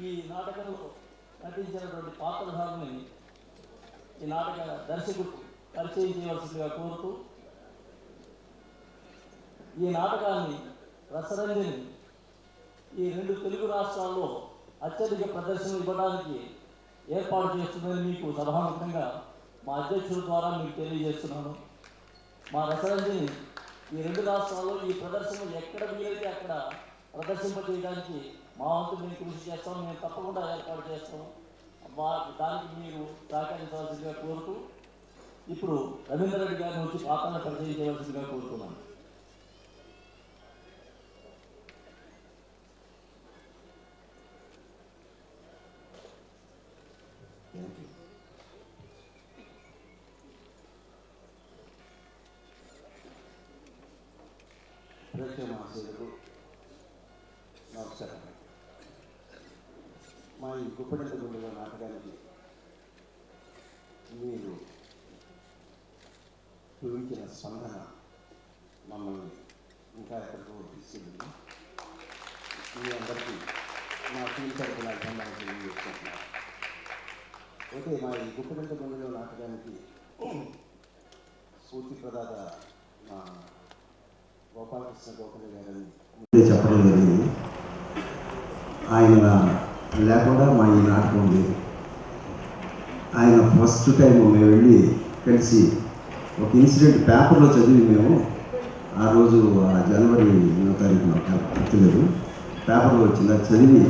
ఈ నాటకంలో నటించినటువంటి పాత్రధారుని ఈ నాటక దర్శకుడు పరిచయం చేయవలసిందిగా కోరుతూ, ఈ నాటకాన్ని రసరంజని ఈ 2 తెలుగు రాష్ట్రాల్లో అత్యధిక ప్రదర్శన ఇవ్వడానికి ఏర్పాటు చేస్తుందని మీకు సభాముఖంగా మా అధ్యక్షుల ద్వారా మీకు తెలియజేస్తున్నాను. మా రసరంజని ఈ 2 రాష్ట్రాల్లో ఈ ప్రదర్శన ఎక్కడ వీలైతే అక్కడ ప్రదర్శింపజేయడానికి మా వంతు మేము కృషి చేస్తాం. మేము తప్పకుండా ఏర్పాటు చేస్తాం. దానికి మీరు సహకరించవలసిందిగా కోరుతూ, ఇప్పుడు రవీంద్ర రెడ్డి గారిని వచ్చి పాత్రను పరిచయం చేయవలసిందిగా కోరుతున్నాను. ప్రేక్షక మహాశయులకు నమస్కారం. మా ఈ గుప్పెడంత గుండెలో నాటకానికి మీరు చూపించిన స్పందన మమ్మల్ని ఇంకా ఎక్కడికో తీసుకెళ్ళింది. మీ అందరికీ మా టీం తరఫున అభినందనలు తెలియజేసుకుంటున్నాను. అయితే మా ఈ గుప్పెడంత గుండెలో నాటకానికి స్ఫూర్తి ప్రదాత మా గోపాలకృష్ణ గోఖలే గారని చెప్పడం జరిగింది. ఆయన లేకుండా మా ఈ నాటకం లేదు. ఆయన ఫస్ట్ టైం మేము వెళ్ళి కలిసి ఒక ఇన్సిడెంట్ పేపర్లో చదివి, మేము ఆ రోజు జనవరి 9వ తారీఖున గుర్తులేదు, పేపర్లో వచ్చింది. అది చదివి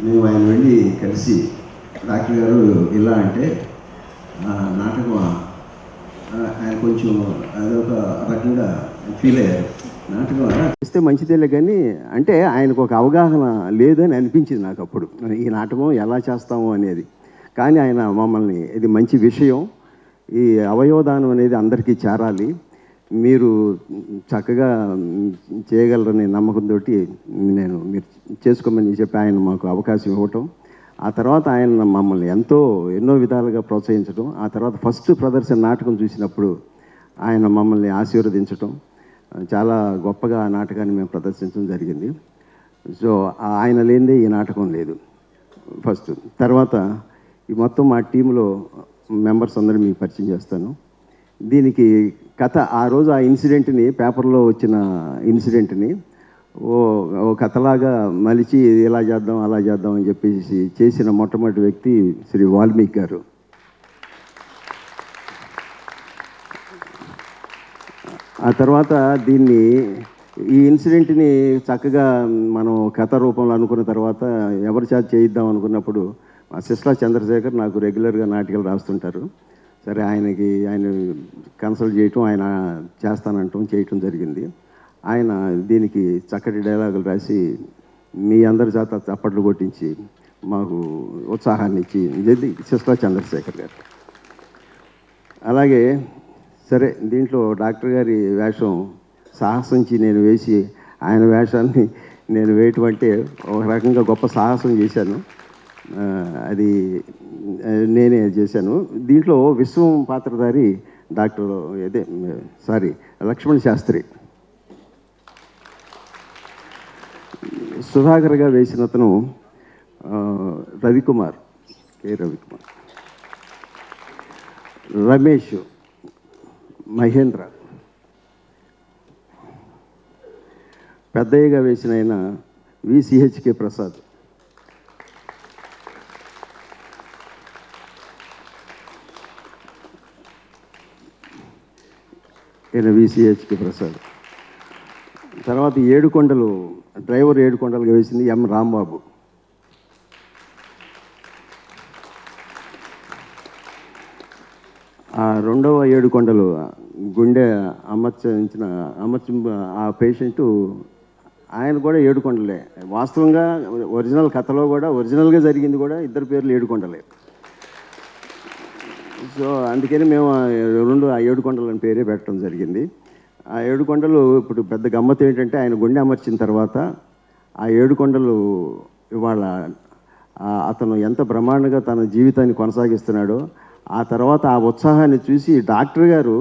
మేము ఆయన వెళ్ళి కలిసి, డాక్టర్ గారు ఇలా అంటే నాటకం ఆయన కొంచెం అదొక రకంగా ఫీల్ అయ్యారు. నాటకం ఇస్తే మంచిదేలే కానీ అంటే ఆయనకు ఒక అవగాహన లేదని అనిపించింది నాకు అప్పుడు, ఈ నాటకం ఎలా చేస్తాము అనేది. కానీ ఆయన మమ్మల్ని, ఇది మంచి విషయం, ఈ అవయవదానం అనేది అందరికీ చేరాలి, మీరు చక్కగా చేయగలరనే నమ్మకంతో నేను మీరు చేసుకోమని చెప్పి ఆయన మాకు అవకాశం ఇవ్వటం, ఆ తర్వాత ఆయన మమ్మల్ని ఎన్నో విధాలుగా ప్రోత్సహించడం, ఆ తర్వాత ఫస్ట్ ప్రదర్శన నాటకం చూసినప్పుడు ఆయన మమ్మల్ని ఆశీర్వదించడం, చాలా గొప్పగా ఆ నాటకాన్ని మేము ప్రదర్శించడం జరిగింది. సో ఆయన లేనిదే ఈ నాటకం లేదు ఫస్ట్. తర్వాత ఈ మొత్తం మా టీంలో మెంబర్స్ అందరూ మీకు పరిచయం చేస్తాను. దీనికి కథ ఆ రోజు ఆ ఇన్సిడెంట్ని, పేపర్లో వచ్చిన ఇన్సిడెంట్ని ఓ కథలాగా మలిచి ఇలా చేద్దాం అలా చేద్దాం అని చెప్పేసి చేసిన మొట్టమొదటి వ్యక్తి శ్రీ వాల్మీకి గారు. ఆ తర్వాత ఈ ఇన్సిడెంట్ని చక్కగా మనం కథ రూపంలో అనుకున్న తర్వాత ఎవరి చేత చేయిద్దాం అనుకున్నప్పుడు మా సిస్లా చంద్రశేఖర్ నాకు రెగ్యులర్గా నాటికలు రాస్తుంటారు. సరే ఆయన కన్సల్ట్ చేయటం, ఆయన చేస్తానంటాం చేయటం జరిగింది. ఆయన దీనికి చక్కటి డైలాగులు రాసి మీ అందరి చేత చప్పట్లు కొట్టించి మాకు ఉత్సాహాన్ని ఇచ్చి ఇది సిస్లా చంద్రశేఖర్ గారు. అలాగే సరే దీంట్లో డాక్టర్ గారి వేషం సాహసించి నేను వేసి ఆయన వేషాన్ని నేను వేయటం అంటే ఒక రకంగా గొప్ప సాహసం చేశాను. అది నేనే చేశాను. దీంట్లో విశ్వం పాత్రధారి లక్ష్మణ్ శాస్త్రి, సుధాకర్గా వేసిన అతను రవికుమార్, రమేష్, మహేంద్ర, పెద్దయ్యగా వేసిన ఆయన విసిహెచ్కే ప్రసాద్, ఈయన విసిహెచ్కే ప్రసాద్. తర్వాత ఏడుకొండలు డ్రైవర్ ఏడుకొండలుగా వేసింది ఎం రాంబాబు. ఆ రెండవ ఏడుకొండలు గుండె అమర్చిన ఆ పేషెంటు ఆయన కూడా ఏడుకొండలే. వాస్తవంగా ఒరిజినల్ కథలో కూడా ఒరిజినల్గా జరిగింది కూడా ఇద్దరు పేర్లు ఏడుకొండలే. సో అందుకని మేము ఆ ఏడుకొండలు అని పేరే పెట్టడం జరిగింది. ఆ ఏడుకొండలు ఇప్పుడు పెద్ద గమ్మత్తు ఏంటంటే ఆయన గుండె అమర్చిన తర్వాత ఆ ఏడుకొండలు ఇవాళ అతను ఎంత బ్రహ్మాండంగా తన జీవితాన్ని కొనసాగిస్తున్నాడో, ఆ తర్వాత ఆ ఉత్సాహాన్ని చూసి డాక్టర్ గారు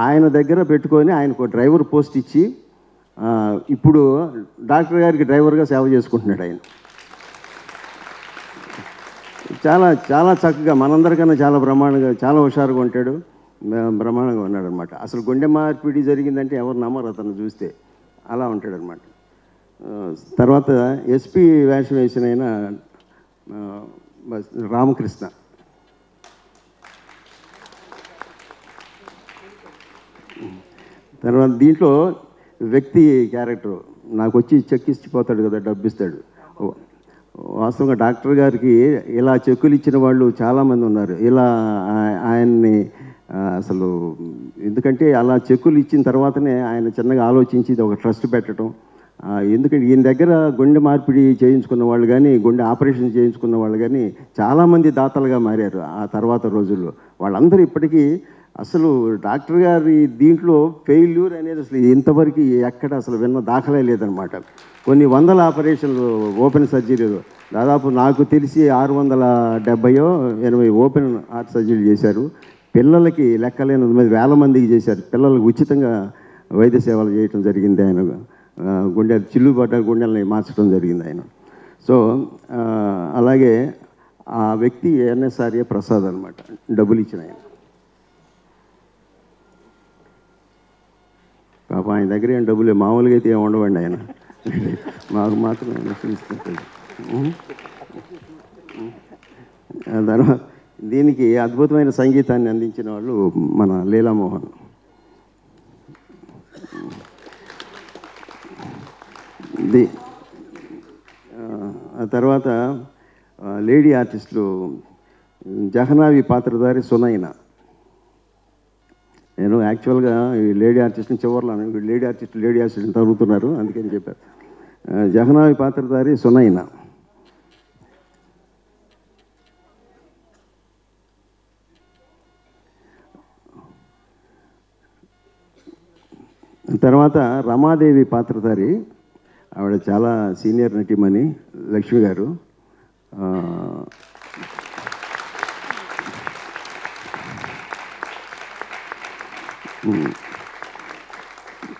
ఆయన దగ్గర పెట్టుకొని ఆయనకు డ్రైవర్ పోస్ట్ ఇచ్చి ఇప్పుడు డాక్టర్ గారికి డ్రైవర్గా సేవ చేసుకుంటున్నాడు ఆయన. చాలా చాలా చక్కగా మనందరికన్నా చాలా బ్రహ్మాండంగా, చాలా హుషారుగా ఉంటాడు, బ్రహ్మాండంగా ఉన్నాడు అనమాట. అసలు గుండె మార్పిడి జరిగిందంటే ఎవరు నమ్మరు అతను చూస్తే, అలా ఉంటాడు అనమాట. తర్వాత ఎస్పీ వేషం వేసిన ఆయన రామకృష్ణ. తర్వాత దీంట్లో వ్యక్తి క్యారెక్టర్ నాకు వచ్చి చెక్ ఇచ్చిపోతాడు కదా, డబ్బు ఇస్తాడు. వాస్తవంగా డాక్టర్ గారికి ఇలా చెక్కులు ఇచ్చిన వాళ్ళు చాలామంది ఉన్నారు. ఇలా ఆయన్ని అసలు ఎందుకంటే అలా చెక్కులు ఇచ్చిన తర్వాతనే ఆయన చిన్నగా ఆలోచించి ఒక ట్రస్ట్ పెట్టడం. ఎందుకంటే ఈయన దగ్గర గుండె మార్పిడి చేయించుకున్న వాళ్ళు కానీ, గుండె ఆపరేషన్ చేయించుకున్న వాళ్ళు కానీ చాలామంది దాతలుగా మారారు ఆ తర్వాత రోజుల్లో. వాళ్ళందరూ ఇప్పటికీ అసలు డాక్టర్ గారి దీంట్లో ఫెయిల్యూర్ అనేది అసలు ఇంతవరకు ఎక్కడ అసలు విన్న దాఖలే లేదనమాట. కొన్ని వందల ఆపరేషన్లు, ఓపెన్ సర్జరీలు, దాదాపు నాకు తెలిసి 670-80 ఓపెన్ హార్ట్ సర్జరీ చేశారు. పిల్లలకి లెక్కలేని వేల మందికి చేశారు. పిల్లలకు ఉచితంగా వైద్య సేవలు చేయటం జరిగింది. ఆయన చిల్లుబడ్డ గుండెల్ని మార్చడం జరిగింది ఆయన. సో అలాగే ఆ వ్యక్తి ఎన్ఎస్ఆర్ఏ ప్రసాద్ అనమాట, డబ్బులు ఇచ్చిన ఆయన. పాప ఆయన దగ్గర ఏం డబ్బులే, మామూలుగా అయితే ఏమి ఉండవండి ఆయన, మాకు మాత్రం తెలుసుకుంటాడు. తర్వాత దీనికి అద్భుతమైన సంగీతాన్ని అందించిన వాళ్ళు మన లీలామోహన్. ఆ తర్వాత లేడీ ఆర్టిస్టులు జహనావి పాత్రధారి సునైన. నేను యాక్చువల్గా ఈ లేడీ ఆర్టిస్ట్ని చివరిలో లేడీ ఆర్టిస్ట్ని తరుగుతున్నారు అందుకని చెప్పారు. జహనావి పాత్రధారి సునైన. తర్వాత రమాదేవి పాత్రధారి, ఆవిడ చాలా సీనియర్ నటిమణి, లక్ష్మి గారు.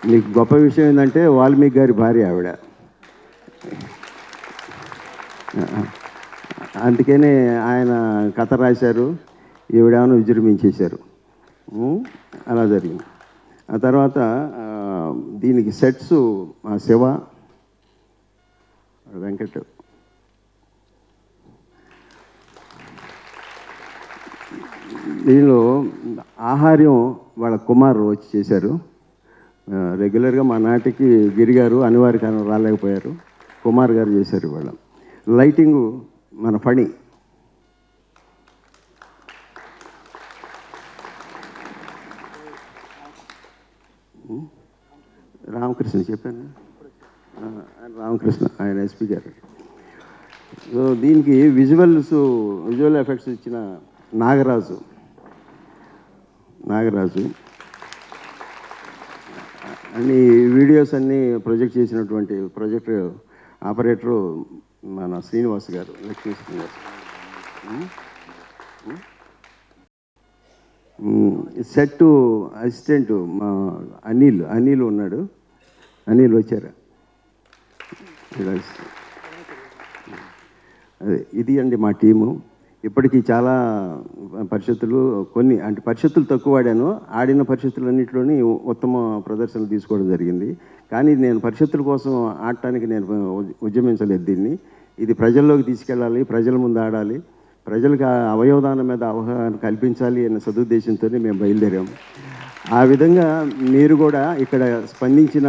మీకు గొప్ప విషయం ఏంటంటే వాల్మీకి గారి భార్య ఆవిడ. అందుకనే ఆయన కథ రాశారు, ఈవిడేమో విజృంభించేశారు. అలా జరిగింది. ఆ తర్వాత దీనికి సెట్స్ శివ, వెంకట్, దీనిలో ఆహార్యం వాళ్ళ కుమార్ వచ్చి చేశారు. రెగ్యులర్గా మా నాటికి గిరిగారు అనివార్య కారణం రాలేకపోయారు, కుమార్ గారు చేశారు. ఇవాళ లైటింగు మన ఫణి, రామకృష్ణ చెప్పాను, రామకృష్ణ ఆయన ఎస్పీ గారు. సో దీనికి విజువల్ ఎఫెక్ట్స్ ఇచ్చిన నాగరాజు అన్ని వీడియోస్ అన్నీ ప్రొజెక్ట్ చేసినటువంటి ప్రొజెక్టర్ ఆపరేటరు మన శ్రీనివాస్ గారు, లక్ష్మీ శ్రీనివాస్. సెట్ అసిస్టెంట్ మా అనిల్ ఉన్నాడు. అనిల్ వచ్చారా? అదే ఇది అండి మా టీము. ఇప్పటికీ చాలా పరిషత్తులు, కొన్ని అంటే పరిషత్తులు తక్కువ వాడాను, ఆడిన పరిషత్తులన్నింటిలోని ఉత్తమ ప్రదర్శనలు తీసుకోవడం జరిగింది. కానీ నేను పరిషత్తుల కోసం ఆడటానికి నేను ఉద్యమించలేదు దీన్ని. ఇది ప్రజల్లోకి తీసుకెళ్ళాలి, ప్రజల ముందు ఆడాలి, ప్రజలకు అవయవదానం మీద అవగాహన కల్పించాలి అనే సదుద్దేశంతోనే మేము బయలుదేరాము. ఆ విధంగా మీరు కూడా ఇక్కడ స్పందించిన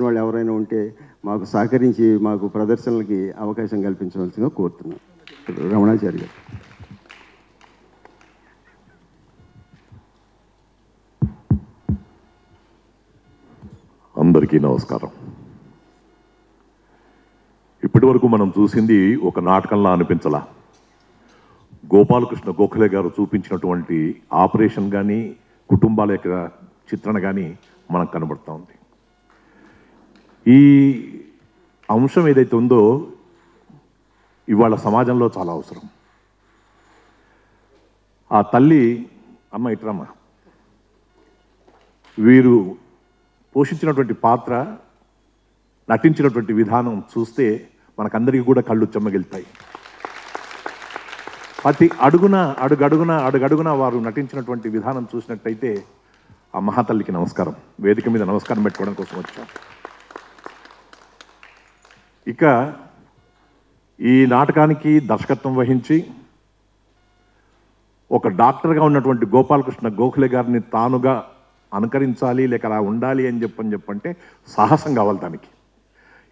వాళ్ళు ఎవరైనా ఉంటే మాకు సహకరించి మాకు ప్రదర్శనలకి అవకాశం కల్పించవలసిందిగా కోరుతున్నాను. రమణాచారి గారు. అందరికీ నమస్కారం. ఇప్పటి వరకు మనం చూసింది ఒక నాటకంలా అనిపించలా. గోపాలకృష్ణ గోఖలే గారు చూపించినటువంటి ఆపరేషన్ కానీ, కుటుంబాల యొక్క చిత్రణ కానీ మనకు కనబడుతూ ఉంది. ఈ అంశం ఏదైతే ఉందో ఇవాళ సమాజంలో చాలా అవసరం. ఆ తల్లి, అమ్మ ఇట్రమ్మ, వీరు పోషించినటువంటి పాత్ర, నటించినటువంటి విధానం చూస్తే మనకందరికీ కూడా కళ్ళు చెమ్మగిలుతాయి. ప్రతి అడుగడుగున వారు నటించినటువంటి విధానం చూసినట్టయితే ఆ మహాతల్లికి నమస్కారం. వేదిక మీద నమస్కారం పెట్టుకోవడం కోసం వచ్చాం. ఇక ఈ నాటకానికి దర్శకత్వం వహించి ఒక డాక్టర్గా ఉన్నటువంటి గోపాలకృష్ణ గోఖలే గారిని తానుగా అనుకరించాలి, లేక అలా ఉండాలి అని చెప్పంటే సాహసం కావాలి. దానికి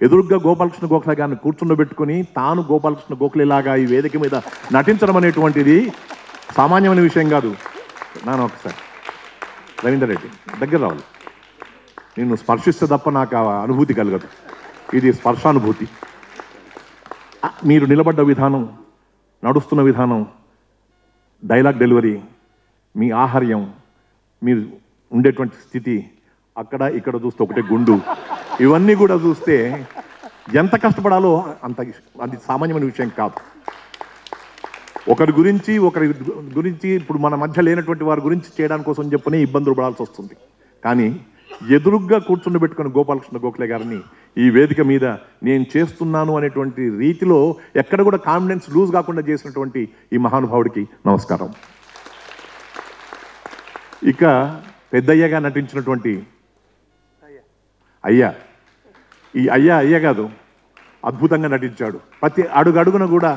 ఎదురుగ్గా గోపాలకృష్ణ గోఖలే గారిని కూర్చుండబెట్టుకుని తాను గోపాలకృష్ణ గోఖలేలాగా ఈ వేదిక మీద నటించడం అనేటువంటిది సామాన్యమైన విషయం కాదు. నాన్న ఒకసారి రవీందర్ రెడ్డి దగ్గర రావాలి. నిన్ను స్పర్శిస్తే తప్ప నాకు ఆ అనుభూతి కలగదు. ఇది స్పర్శానుభూతి. మీరు నిలబడ్డ విధానం, నడుస్తున్న విధానం, డైలాగ్ డెలివరీ, మీ ఆహార్యం, మీరు ఉండేటువంటి స్థితి, అక్కడ ఇక్కడ చూస్తే ఒకటే గుండు, ఇవన్నీ కూడా చూస్తే ఎంత కష్టపడాలో అది సామాన్యమైన విషయం కాదు. ఒకరి గురించి ఇప్పుడు మన మధ్య లేనటువంటి వారి గురించి చేయడానికి కోసం చెప్పనే ఇబ్బందులు పడాల్సి వస్తుంది. కానీ ఎదురుగ్గా కూర్చుండబెట్టుకుని గోపాలకృష్ణ గోఖలే గారిని ఈ వేదిక మీద నేను చేస్తున్నాను అనేటువంటి రీతిలో ఎక్కడ కూడా కాన్ఫిడెన్స్ లూజ్ కాకుండా చేసినటువంటి ఈ మహానుభావుడికి నమస్కారం. ఇక పెద్దయ్యగా నటించినటువంటి అయ్యా, ఈ అయ్యా కాదు, అద్భుతంగా నటించాడు. ప్రతి అడుగడుగున కూడా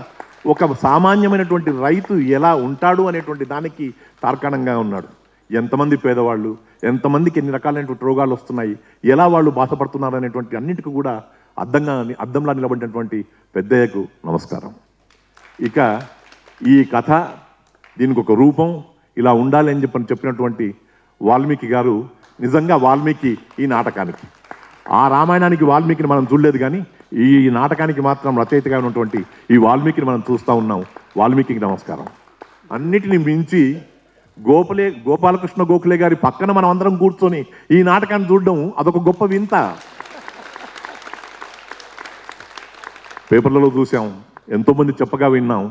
ఒక సామాన్యమైనటువంటి రైతు ఎలా ఉంటాడు అనేటువంటి దానికి తార్కాణంగా ఉన్నాడు. ఎంతమంది పేదవాళ్ళు, ఎంతమందికి ఎన్ని రకాలైనటువంటి రోగాలు వస్తున్నాయి, ఎలా వాళ్ళు బాధపడుతున్నారు అనేటువంటి అన్నిటికీ కూడా అద్దంలా నిలబడినటువంటి పెద్దయ్యకు నమస్కారం. ఇక ఈ కథ, దీనికి ఒక రూపం ఇలా ఉండాలి అని చెప్పినటువంటి వాల్మీకి గారు, నిజంగా వాల్మీకి ఈ నాటకానికి, ఆ రామాయణానికి వాల్మీకిని మనం చూడలేదు, కానీ ఈ నాటకానికి మాత్రం రచయితగా ఉన్నటువంటి ఈ వాల్మీకిని మనం చూస్తూ ఉన్నాం. వాల్మీకి నమస్కారం. అన్నిటిని మించి గోపాలకృష్ణ గోఖలే గారి పక్కన మనం అందరం కూర్చొని ఈ నాటకాన్ని చూడడం అదొక గొప్ప వింత. పేపర్లలో చూసాం, ఎంతోమంది చెప్పగా విన్నాం,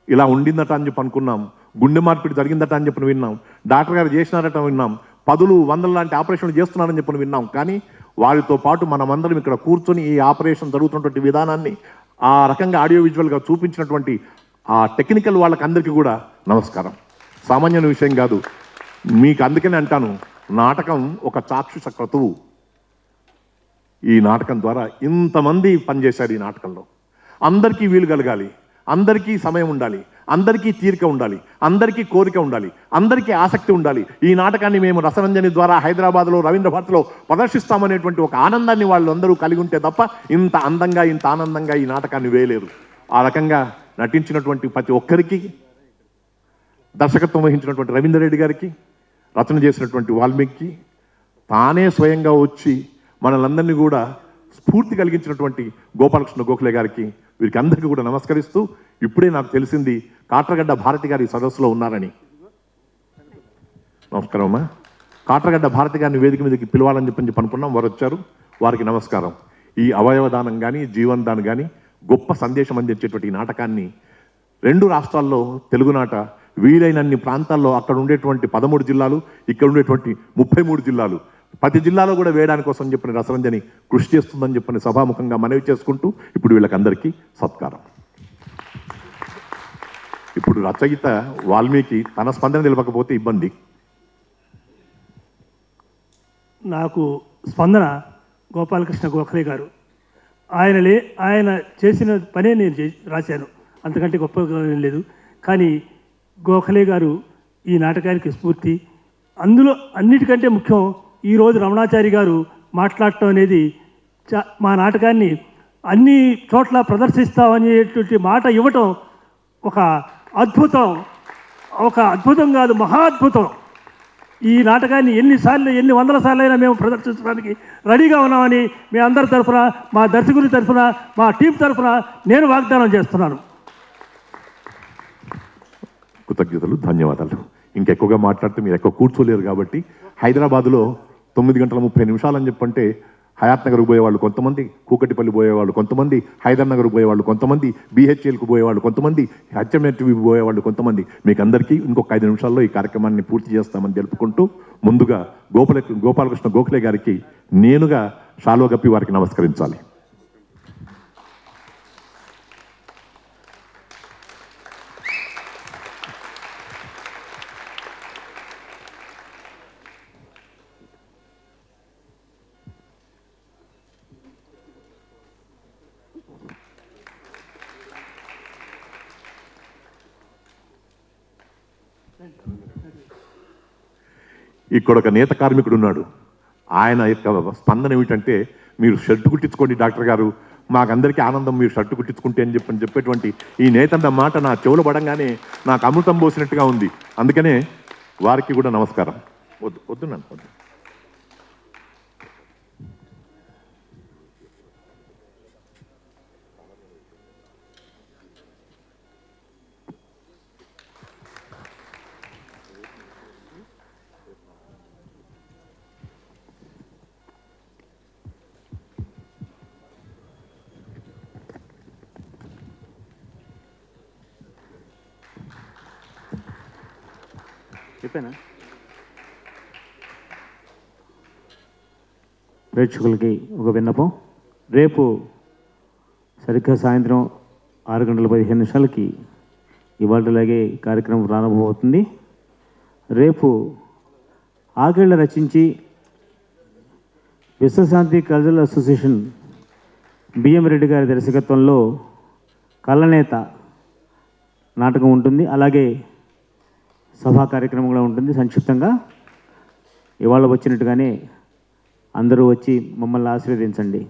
ఇలా ఉండిందట అని చెప్పి అనుకున్నాం. గుండె మార్పిడి జరిగిందట అని చెప్పని విన్నాం, డాక్టర్ గారు చేసినారట విన్నాం, 10 100 లాంటి ఆపరేషన్లు చేస్తున్నారని చెప్పని విన్నాం. కానీ వారితో పాటు మనమందరం ఇక్కడ కూర్చొని ఈ ఆపరేషన్ జరుగుతున్నటువంటి విధానాన్ని ఆ రకంగా ఆడియో విజువల్గా చూపించినటువంటి ఆ టెక్నికల్ వాళ్ళకందరికీ కూడా నమస్కారం. సామాన్యమైన విషయం కాదు. మీకు అందుకనే అంటాను, నాటకం ఒక చాక్షుష క్రతువు. ఈ నాటకం ద్వారా ఇంతమంది పనిచేశారు. ఈ నాటకంలో అందరికీ వీలు కలగాలి, అందరికీ సమయం ఉండాలి, అందరికీ తీరిక ఉండాలి, అందరికీ కోరిక ఉండాలి, అందరికీ ఆసక్తి ఉండాలి. ఈ నాటకాన్ని మేము రసరంజని ద్వారా హైదరాబాద్లో రవీంద్ర భారతిలో ప్రదర్శిస్తామనేటువంటి ఒక ఆనందాన్ని వాళ్ళందరూ కలిగి ఉంటే తప్ప ఇంత అందంగా ఇంత ఆనందంగా ఈ నాటకాన్ని వేయలేరు. ఆ రకంగా నటించినటువంటి ప్రతి ఒక్కరికి, దర్శకత్వం వహించినటువంటి రవీంద్ర రెడ్డి గారికి, రచన చేసినటువంటి వాల్మీకి, తానే స్వయంగా వచ్చి మనలందరినీ కూడా స్ఫూర్తి కలిగించినటువంటి గోపాలకృష్ణ గోఖలే గారికి, వీరికి అందరికీ కూడా నమస్కరిస్తూ, ఇప్పుడే నాకు తెలిసింది కాట్రగడ్డ భారతి గారి సదస్సులో ఉన్నారని. నమస్కారం అమ్మా. కాట్రగడ్డ భారతి గారిని వేదిక మీదకి పిలవాలని చెప్పి అనుకున్నాం, వారు వచ్చారు, వారికి నమస్కారం. ఈ అవయవదానం కానీ జీవనదానం కానీ గొప్ప సందేశం అందించేటువంటి ఈ నాటకాన్ని 2 రాష్ట్రాల్లో తెలుగునాట వీలైనన్ని ప్రాంతాల్లో అక్కడ ఉండేటువంటి 13 జిల్లాలు, ఇక్కడ ఉండేటువంటి 33 జిల్లాలు, ప్రతి జిల్లాలో కూడా వేయడానికి కోసం చెప్పిన రసరంజని కృషి చేస్తుందని చెప్పని సభాముఖంగా మనవి చేసుకుంటూ ఇప్పుడు వీళ్ళకందరికీ సత్కారం. ఇప్పుడు రచయిత వాల్మీకి తన స్పందన నిలవకపోతే ఇబ్బంది. నాకు స్పందన గోపాలకృష్ణ గోఖలే గారు. ఆయన చేసిన పనే నేను రాశాను, అంతకంటే గొప్పగా ఏం లేదు. కానీ గోఖలే గారు ఈ నాటకానికి స్ఫూర్తి. అందులో అన్నిటికంటే ముఖ్యం, ఈరోజు రమణాచారి గారు మాట్లాడటం అనేది మా నాటకాన్ని అన్ని చోట్ల ప్రదర్శిస్తామనేటువంటి మాట ఇవ్వటం ఒక అద్భుతం. ఒక అద్భుతం కాదు, మహా అద్భుతం. ఈ నాటకాన్ని ఎన్ని 100 సార్లు అయినా మేము ప్రదర్శించడానికి రెడీగా ఉన్నామని మీ అందరి తరఫున, మా దర్శకుడి తరఫున, మా టీం తరఫున నేను వాగ్దానం చేస్తున్నాను. కృతజ్ఞతలు, ధన్యవాదాలు. ఇంకెక్కువగా మాట్లాడితే మీరు ఎక్కువ కూర్చోలేరు కాబట్టి హైదరాబాదులో 9:30 అని చెప్పంటే హయాత్ నగర్కు పోయేవాళ్ళు కొంతమంది, కూకటిపల్లి పోయేవాళ్ళు కొంతమంది, హైదర్ నగర్కు పోయేవాళ్ళు కొంతమంది, BHLకు పోయేవాళ్ళు కొంతమంది, HMTV పోయేవాళ్ళు కొంతమంది. మీకు అందరికీ ఇంకొక 5 నిమిషాల్లో ఈ కార్యక్రమాన్ని పూర్తి చేస్తామని తెలుపుకుంటూ, ముందుగా గోపాలకృష్ణ గోఖలే గారికి నేనుగా షాలో గప్పి వారికి నమస్కరించాలి. ఇక్కడ ఒక నేత కార్మికుడు ఉన్నాడు. ఆయన యొక్క స్పందన ఏమిటంటే, మీరు షర్టు కుట్టించుకోండి డాక్టర్ గారు, మాకందరికీ ఆనందం మీరు షర్టు కుట్టించుకుంటే అని చెప్పేటువంటి ఈ నేతన్న మాట నా చెవులు పడంగానే నాకు అమృతం పోసినట్టుగా ఉంది. అందుకనే వారికి కూడా నమస్కారం. వద్దు నన్ను వద్దు. చెప్పానా? ప్రేక్షకులకి ఒక విన్నపం. రేపు సరిగ్గా సాయంత్రం 6:15 ఇవాళలాగే కార్యక్రమం ప్రారంభమవుతుంది. రేపు ఆకేళ్ల రచించి విశ్వశాంతి కల్చరల్ అసోసియేషన్ బిఎం రెడ్డి గారి దర్శకత్వంలో కళ్ళనేత నాటకం ఉంటుంది. అలాగే సభా కార్యక్రమం కూడా ఉంటుంది. సంక్షిప్తంగా ఇవాళ వచ్చినట్టుగానే అందరూ వచ్చి మమ్మల్ని ఆశీర్వదించండి.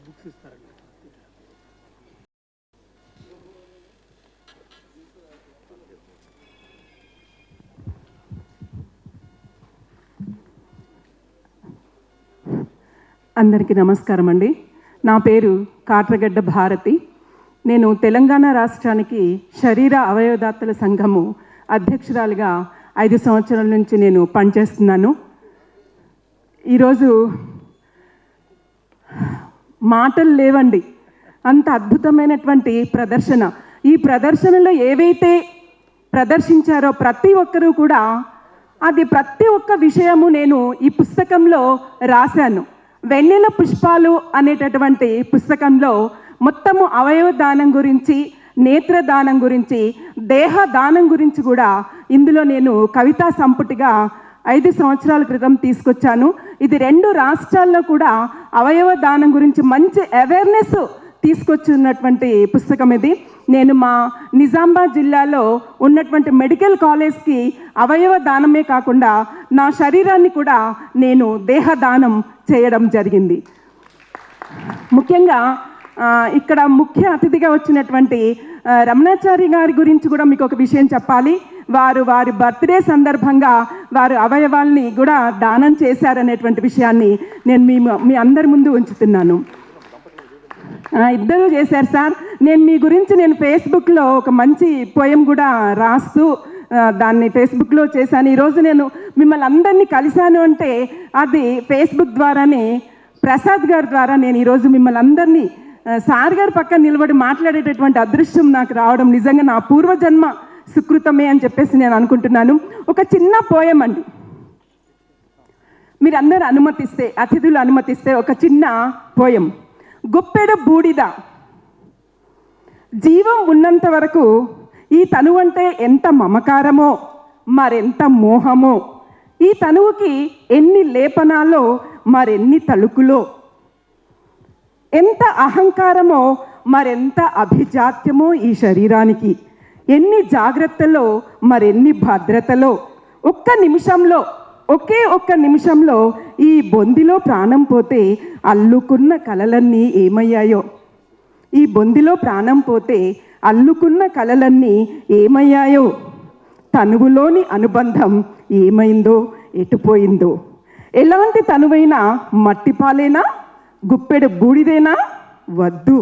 బుక్స్ ఇస్తారండి. అందరికీ నమస్కారం అండి. నా పేరు కాట్రగడ్డ భారతి. నేను తెలంగాణ రాష్ట్రానికి శరీర అవయవదాతల సంఘము అధ్యక్షురాలిగా 5 సంవత్సరాల నుంచి నేను పనిచేస్తున్నాను. ఈరోజు మాటలు లేవండి, అంత అద్భుతమైనటువంటి ప్రదర్శన. ఈ ప్రదర్శనలో ఏవైతే ప్రదర్శించారో ప్రతి ఒక్కరూ కూడా అది ప్రతి ఒక్క విషయము నేను ఈ పుస్తకంలో రాశాను. వెన్నెల పుష్పాలు అనేటటువంటి పుస్తకంలో మొత్తము అవయవ దానం గురించి, నేత్రదానం గురించి, దేహ దానం గురించి కూడా ఇందులో నేను కవితా సంపుటిగా 5 సంవత్సరాల క్రితం తీసుకొచ్చాను. ఇది 2 రాష్ట్రాల్లో కూడా అవయవ దానం గురించి మంచి అవేర్నెస్ తీసుకొచ్చినటువంటి పుస్తకం ఇది. నేను మా నిజామాబాద్ జిల్లాలో ఉన్నటువంటి మెడికల్ కాలేజ్కి అవయవ దానమే కాకుండా నా శరీరాన్ని కూడా నేను దేహదానం చేయడం జరిగింది. ముఖ్యంగా ఇక్కడ ముఖ్య అతిథిగా వచ్చినటువంటి రమణాచారి గారి గురించి కూడా మీకు ఒక విషయం చెప్పాలి. వారి బర్త్డే సందర్భంగా వారు అవయవాల్ని కూడా దానం చేశారనేటువంటి విషయాన్ని నేను మీ అందరి ముందు ఉంచుతున్నాను. ఇద్దరూ చేశారు సార్. మీ గురించి నేను ఫేస్బుక్లో ఒక మంచి పోయం కూడా రాస్తూ దాన్ని ఫేస్బుక్లో చేశాను. ఈరోజు నేను మిమ్మల్ని అందరినీ కలిశాను అంటే అది ఫేస్బుక్ ద్వారానే, ప్రసాద్ గారి ద్వారా నేను ఈరోజు మిమ్మల్ని అందరినీ సార్ గారి పక్కన నిలబడి మాట్లాడేటటువంటి అదృష్టం నాకు రావడం నిజంగా నా పూర్వజన్మ సుకృతమే అని చెప్పేసి నేను అనుకుంటున్నాను. ఒక చిన్న పోయం అండి, మీరందరూ అనుమతిస్తే, అతిథులు అనుమతిస్తే ఒక చిన్న పోయం. గుప్పెడు బూడిద, జీవం ఉన్నంత వరకు ఈ తనువు అంటే ఎంత మమకారమో మరెంత మోహమో, ఈ తనువుకి ఎన్ని లేపనాలో మరెన్ని తళుకులో, ఎంత అహంకారమో మరెంత అభిజాత్యమో ఈ శరీరానికి, ఎన్ని జాగ్రత్తలో మరెన్ని భద్రతలో, ఒకే ఒక్క నిమిషంలో ఈ బొందిలో ప్రాణం పోతే అల్లుకున్న కలలన్నీ ఏమయ్యాయో, ఈ బొందిలో ప్రాణం పోతే అల్లుకున్న కలలన్నీ ఏమయ్యాయో, తనువులోని అనుబంధం ఏమైందో ఎటుపోయిందో, ఎలాంటి తనువైనా మట్టిపాలేనా, గుప్పెడు బూడిదేనా, వద్దు,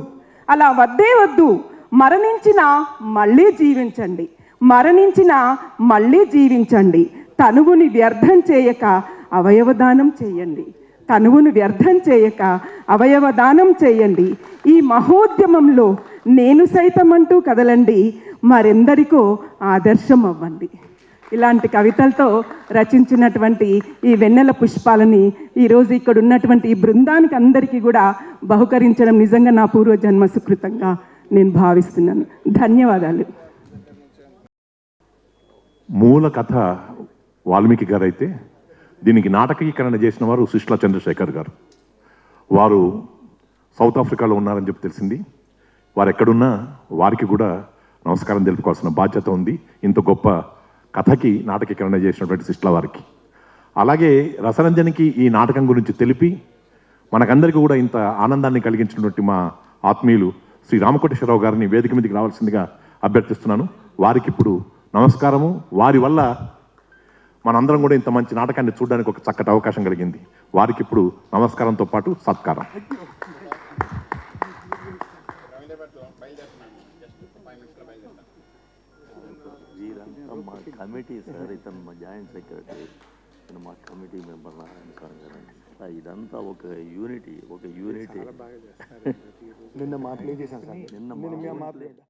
అలా వద్దే వద్దు. మరణించినా మళ్ళీ జీవించండి, మరణించినా మళ్ళీ జీవించండి. తనువుని వ్యర్థం చేయక అవయవదానం చేయండి, తనువును వ్యర్థం చేయక అవయవదానం చేయండి. ఈ మహోద్యమంలో నేను సైతం అంటూ కదలండి, మరెందరికో ఆదర్శం అవ్వండి. ఇలాంటి కవితలతో రచించినటువంటి ఈ వెన్నెల పుష్పాలని ఈరోజు ఇక్కడ ఉన్నటువంటి ఈ బృందానికి అందరికీ కూడా బహుకరించడం నిజంగా నా పూర్వజన్మ సుకృతంగా నేను భావిస్తున్నాను. ధన్యవాదాలు. మూల కథ వాల్మీకి గారు అయితే దీనికి నాటకీకరణ చేసిన వారు సుష్లా చంద్రశేఖర్ గారు. వారు సౌత్ ఆఫ్రికాలో ఉన్నారని చెప్పి తెలిసింది. వారు ఎక్కడున్నా వారికి కూడా నమస్కారం తెలుపుకోవాల్సిన బాధ్యత ఉంది, ఇంత గొప్ప కథకి నాటకీకరణ చేసినటువంటి సుష్లా వారికి. అలాగే రసరంజనికి ఈ నాటకం గురించి తెలిపి మనకందరికీ కూడా ఇంత ఆనందాన్ని కలిగించినటువంటి మా ఆత్మీయులు శ్రీ రామకోటేశ్వరరావు గారిని వేదిక మీదకి రావాల్సిందిగా అభ్యర్థిస్తున్నాను. వారికి ఇప్పుడు నమస్కారము. వారి వల్ల మనందరం కూడా ఇంత మంచి నాటకాన్ని చూడడానికి ఒక చక్కటి అవకాశం కలిగింది. వారికి ఇప్పుడు నమస్కారంతో పాటు సత్కారం. మా కమిటీ సార్, ఇతను మా జాయింట్ సెక్రటరీ, ఇతను మా కమిటీ మెంబర్ నారాయణ స్వామి గారు. ఇదంతా ఒక యూనిటీ. నిన్న మాట్లాడేసాను సార్, నిన్న